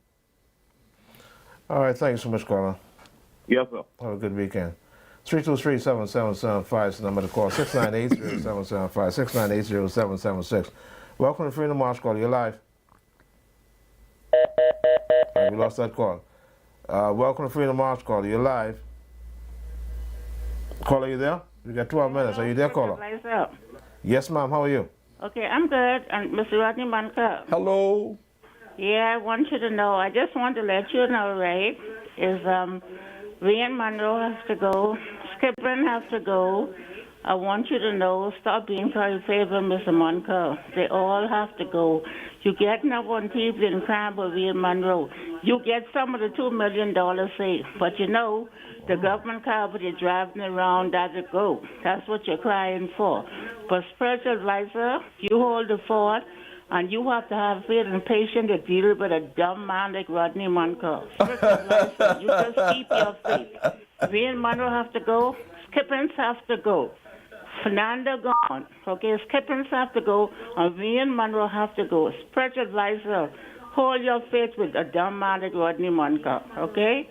All right, thank you so much, Carla. Yes, sir. Have a good weekend. 323-7775 is the number to call. 698-0775, 698-0776. Welcome to Freedom March Call. You're live. Right, we lost that call. Welcome to Freedom March Call. You're live. Caller, you there? We got 12 minutes. Are you there, caller? Yes, ma'am. How are you? Okay, I'm good. And Mr. Rodney Manka. Hello. Yeah, I want you to know. I just want to let you know, right? Is Rian Monroe has to go. Skipper has to go. I want you to know. Stop being very favor, Mr. Monka. They all have to go. You get up on TV and cry about Rian Monroe. You get some of the $2 million saved, but you know. The government car that you're driving around doesn't go. That's what you're crying for. But spiritual advisor, you hold the fort, and you have to have faith and patience to deal with a dumb man like Rodney Monroe. Spiritual advisor, you just keep your faith. Rian Monroe have to go. Skippins have to go. Fernando gone. Okay, Skippins have to go, and Rian Monroe have to go. Spiritual advisor, hold your faith with a dumb man like Rodney Monroe. Okay?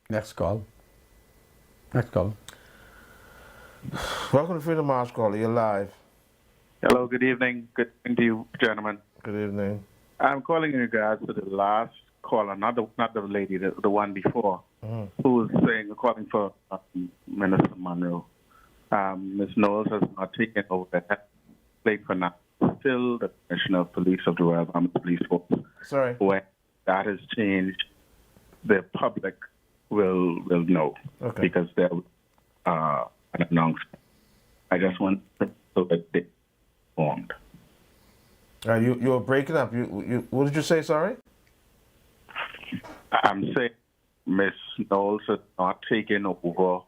Next call. Next call. Welcome to Freedom March Call. You're live. Hello, good evening. Good evening to you, gentlemen. Good evening. I'm calling in regards to the last caller, not the lady, the one before, who was calling for Minister Monroe. Ms. Knowles has not taken over that plate for now. Still the Commissioner of Police of the Royal Bahamas Police Force. Sorry. When that has changed, the public will know because there an announcement. I just want so that they formed. You were breaking up. You what did you say? Sorry. I'm saying Ms. Knowles has not taken over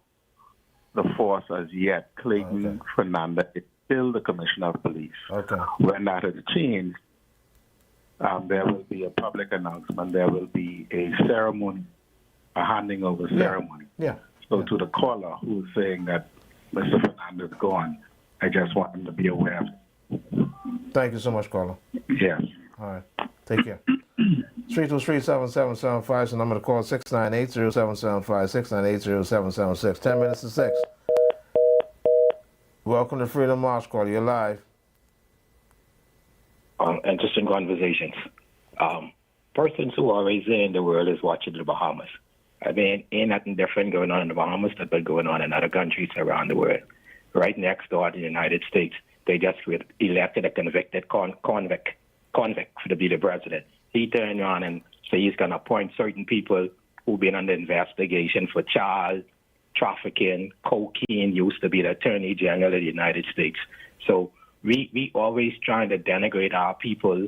the force as yet. Clayton Fernandez is still the Commissioner of Police. Okay. When that has changed, there will be a public announcement. There will be a ceremony, a handing over ceremony. Yeah. So to the caller who's saying that Mr. Fernandez is gone, I just want him to be aware of it. Thank you so much, caller. Yes. All right. Take care. 323-7775 is the number to call. 698-0775, 698-0776. 10 minutes to 6. Welcome to Freedom March Call. You're live. Interesting conversations. Persons who are raised in the world is watching the Bahamas. I mean, ain't nothing different going on in the Bahamas than what's going on in other countries around the world. Right next door to the United States, they just elected a convicted convict to be the president. He turned around and said he's going to appoint certain people who've been under investigation for child trafficking, cocaine, used to be the Attorney General of the United States. So we always trying to denigrate our people.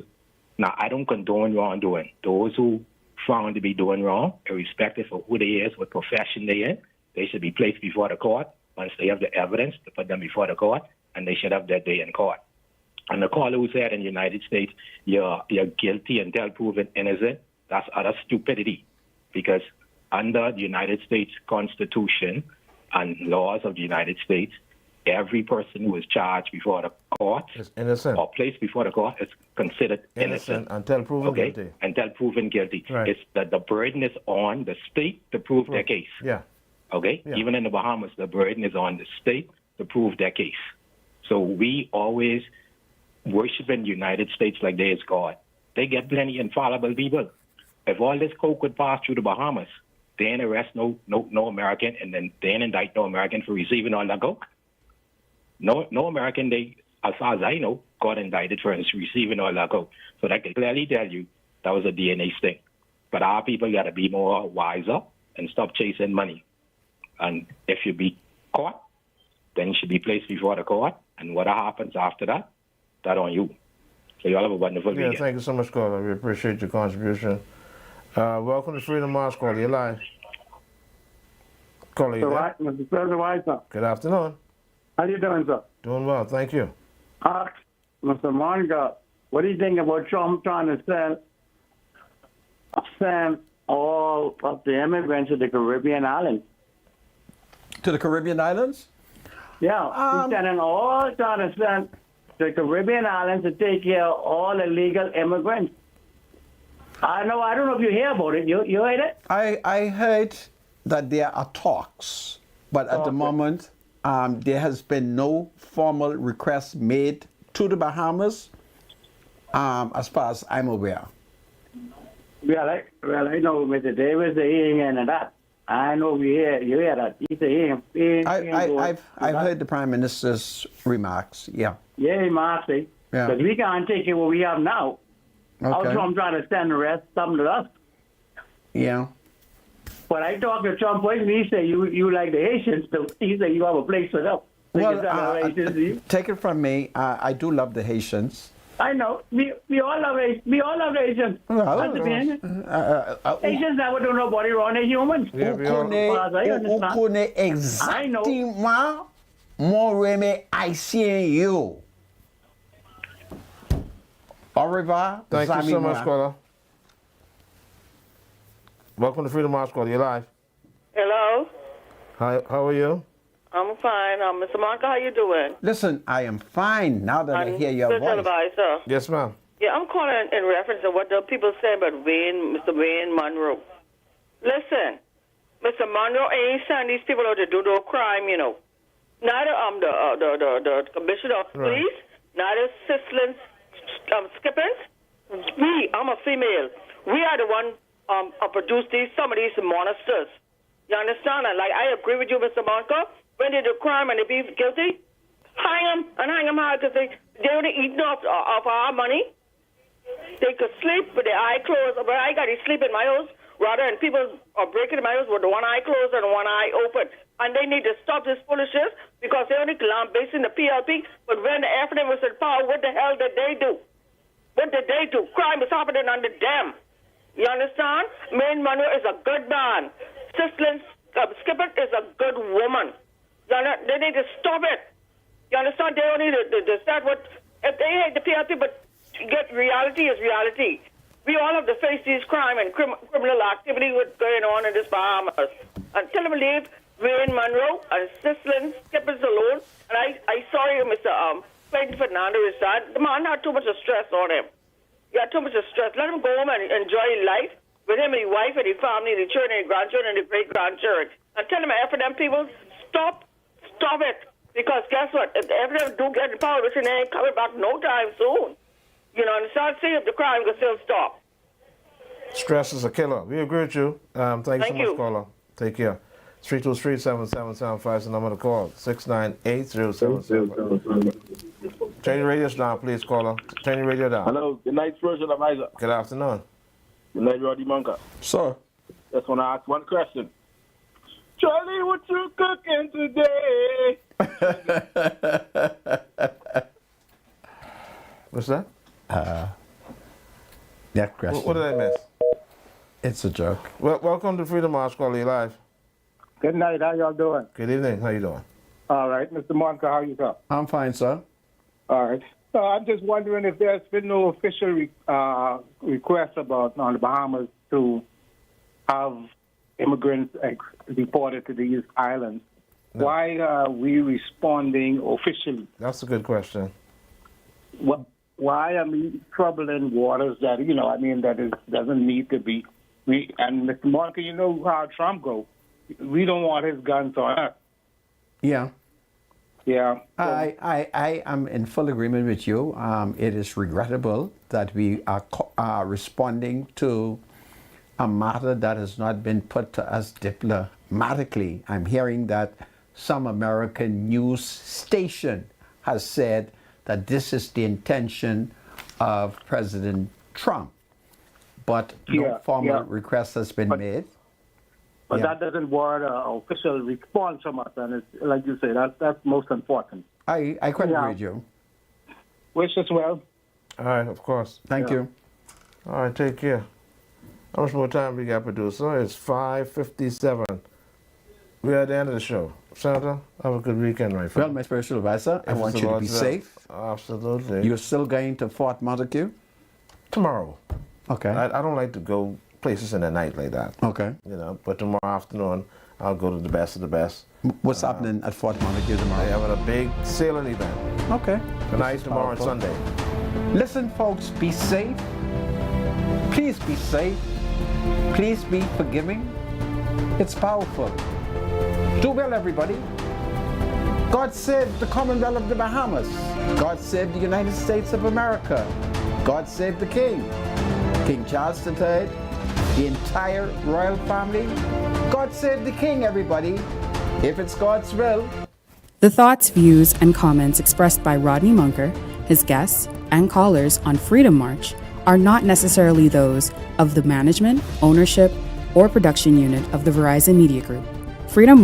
Now, I don't condone wrongdoing. Those who found to be doing wrong, irrespective of who they is, what profession they in, they should be placed before the court once they have the evidence to put them before the court, and they should have their day in court. And the caller who said in the United States, you're guilty until proven innocent, that's utter stupidity. Because under the United States Constitution and laws of the United States, every person who is charged before the court is innocent or placed before the court is considered innocent until proven guilty. Until proven guilty. Right. It's that the burden is on the state to prove their case. Yeah. Okay? Yeah. Even in the Bahamas, the burden is on the state to prove their case. So we always worship in the United States like there is God. They get plenty infallible people. If all this coke would pass through the Bahamas, they ain't arrest no American, and then they ain't indict no American for receiving all that coke. No American, as far as I know, got indicted for receiving all that code. So that can clearly tell you that was a DNA sting. But our people got to be more wiser and stop chasing money. And if you be caught, then you should be placed before the court. And what happens after that, that on you. So you all have a wonderful weekend. Thank you so much, caller. We appreciate your contribution. Welcome to Freedom March, caller. You're live. Caller, you there? Mr. Advertiser. Good afternoon. How you doing, sir? Doing well, thank you. Ask Mr. Monica, what do you think about Trump trying to send all of the immigrants to the Caribbean islands? To the Caribbean islands? Yeah, he's trying to send to the Caribbean islands to take care of all illegal immigrants. I don't know if you hear about it. You heard it? I heard that there are talks, but at the moment, there has been no formal request made to the Bahamas, as far as I'm aware. Well, I know Mr. Davis saying and that. I know you hear that. He's saying. I've heard the Prime Minister's remarks. Yeah. Yeah, he must say. Yeah. But we can't take it what we have now. Okay. How Trump trying to send the rest something to us? Yeah. But I talked to Trump once, and he said you like the Haitians. So he said you have a place for them. Well, take it from me. I do love the Haitians. I know. We all love Haitians. We all love Haitians. Haitians never do nobody wrong. They're humans. On connaît exactement mon remè haïtien yo. Au revoir. Thank you so much, caller. Welcome to Freedom March, caller. You're live. Hello. Hi, how are you? I'm fine. Mr. Monica, how you doing? Listen, I am fine now that I hear your voice. Advisor. Yes, ma'am. Yeah, I'm calling in reference to what the people say about Mr. Wayne Monroe. Listen, Mr. Monroe ain't sending these people out to do no crime, you know. Neither the commissioner of police, neither Sislin Skippins. I'm a female. We are the one produce some of these monsters. You understand? And I agree with you, Mr. Monica. When they do crime and they be guilty, hang them and hang them hard because they only eating off our money. They could sleep with their eye closed, but I got to sleep in my house rather, and people are breaking in my house with one eye closed and one eye open. And they need to stop this foolishness because they only basing the PLP. But when the FNM was in power, what the hell did they do? What did they do? Crime is happening under them. You understand? Wayne Monroe is a good man. Sislin Skipper is a good woman. They need to stop it. You understand? They don't need to start what if they hate the PLP, but get reality is reality. We all have to face these crime and criminal activity what's going on in this Bahamas. Until we leave Wayne Monroe and Sislin Skippers alone, and I sorry, Mr. Clayton Fernando is sad. The man had too much of stress on him. He had too much of stress. Let him go home and enjoy life with him and his wife and his family, and his children, and his grandchildren, and his great-grandchildren. And tell him, FNM people, stop it. Because guess what? If the FNM do get in power, they ain't coming back no time soon. You know, and start seeing if the crime can still stop. Stress is a killer. We agree with you. Thank you so much, caller. Take care. 323-7775 is the number to call. 698-0775. Turn your radio down, please, caller. Turn your radio down. Hello. Good night, President Advertiser. Good afternoon. Good night, Roddy Monka. Sir. Just want to ask one question. Charlie, what you cooking today? What's that? That question. What did I miss? It's a joke. Well, welcome to Freedom March, caller. You live. Good night. How y'all doing? Good evening. How you doing? All right. Mr. Monka, how you doing? I'm fine, sir. All right. I'm just wondering if there's been no official request about on the Bahamas to have immigrants deported to these islands. No. Why are we responding officially? That's a good question. Why are we troubling waters that, doesn't need to be? And Mr. Monica, you know how Trump goes. We don't want his guns on us. Yeah. Yeah. I am in full agreement with you. It is regrettable that we are responding to a matter that has not been put to us diplomatically. I'm hearing that some American news station has said that this is the intention of President Trump. But no formal request has been made. But that doesn't warrant an official response from us, and it's, like you say, that's most important. I couldn't agree with you. Wish us well. All right, of course. Thank you. All right, take care. How much more time we got, producer? It's 5:57. We're at the end of the show. Senator, have a good weekend, my friend. Well, my spiritual advisor, I want you to be safe. Absolutely. You're still going to Fort Montague? Tomorrow. Okay. I don't like to go places in the night like that. Okay. You know, but tomorrow afternoon, I'll go to the best of the best. What's happening at Fort Montague tomorrow? They're having a big sailing event. Okay. Tonight, tomorrow, and Sunday. Listen, folks, be safe. Please be safe. Please be forgiving. It's powerful. Do well, everybody. God saved the Commonwealth of the Bahamas. God saved the United States of America. God saved the King. King Charles III, the entire royal family. God save the King, everybody. If it's God's will. The thoughts, views, and comments expressed by Rodney Munker, his guests, and callers on Freedom March are not necessarily those of the management, ownership, or production unit of the Verizon Media Group. Freedom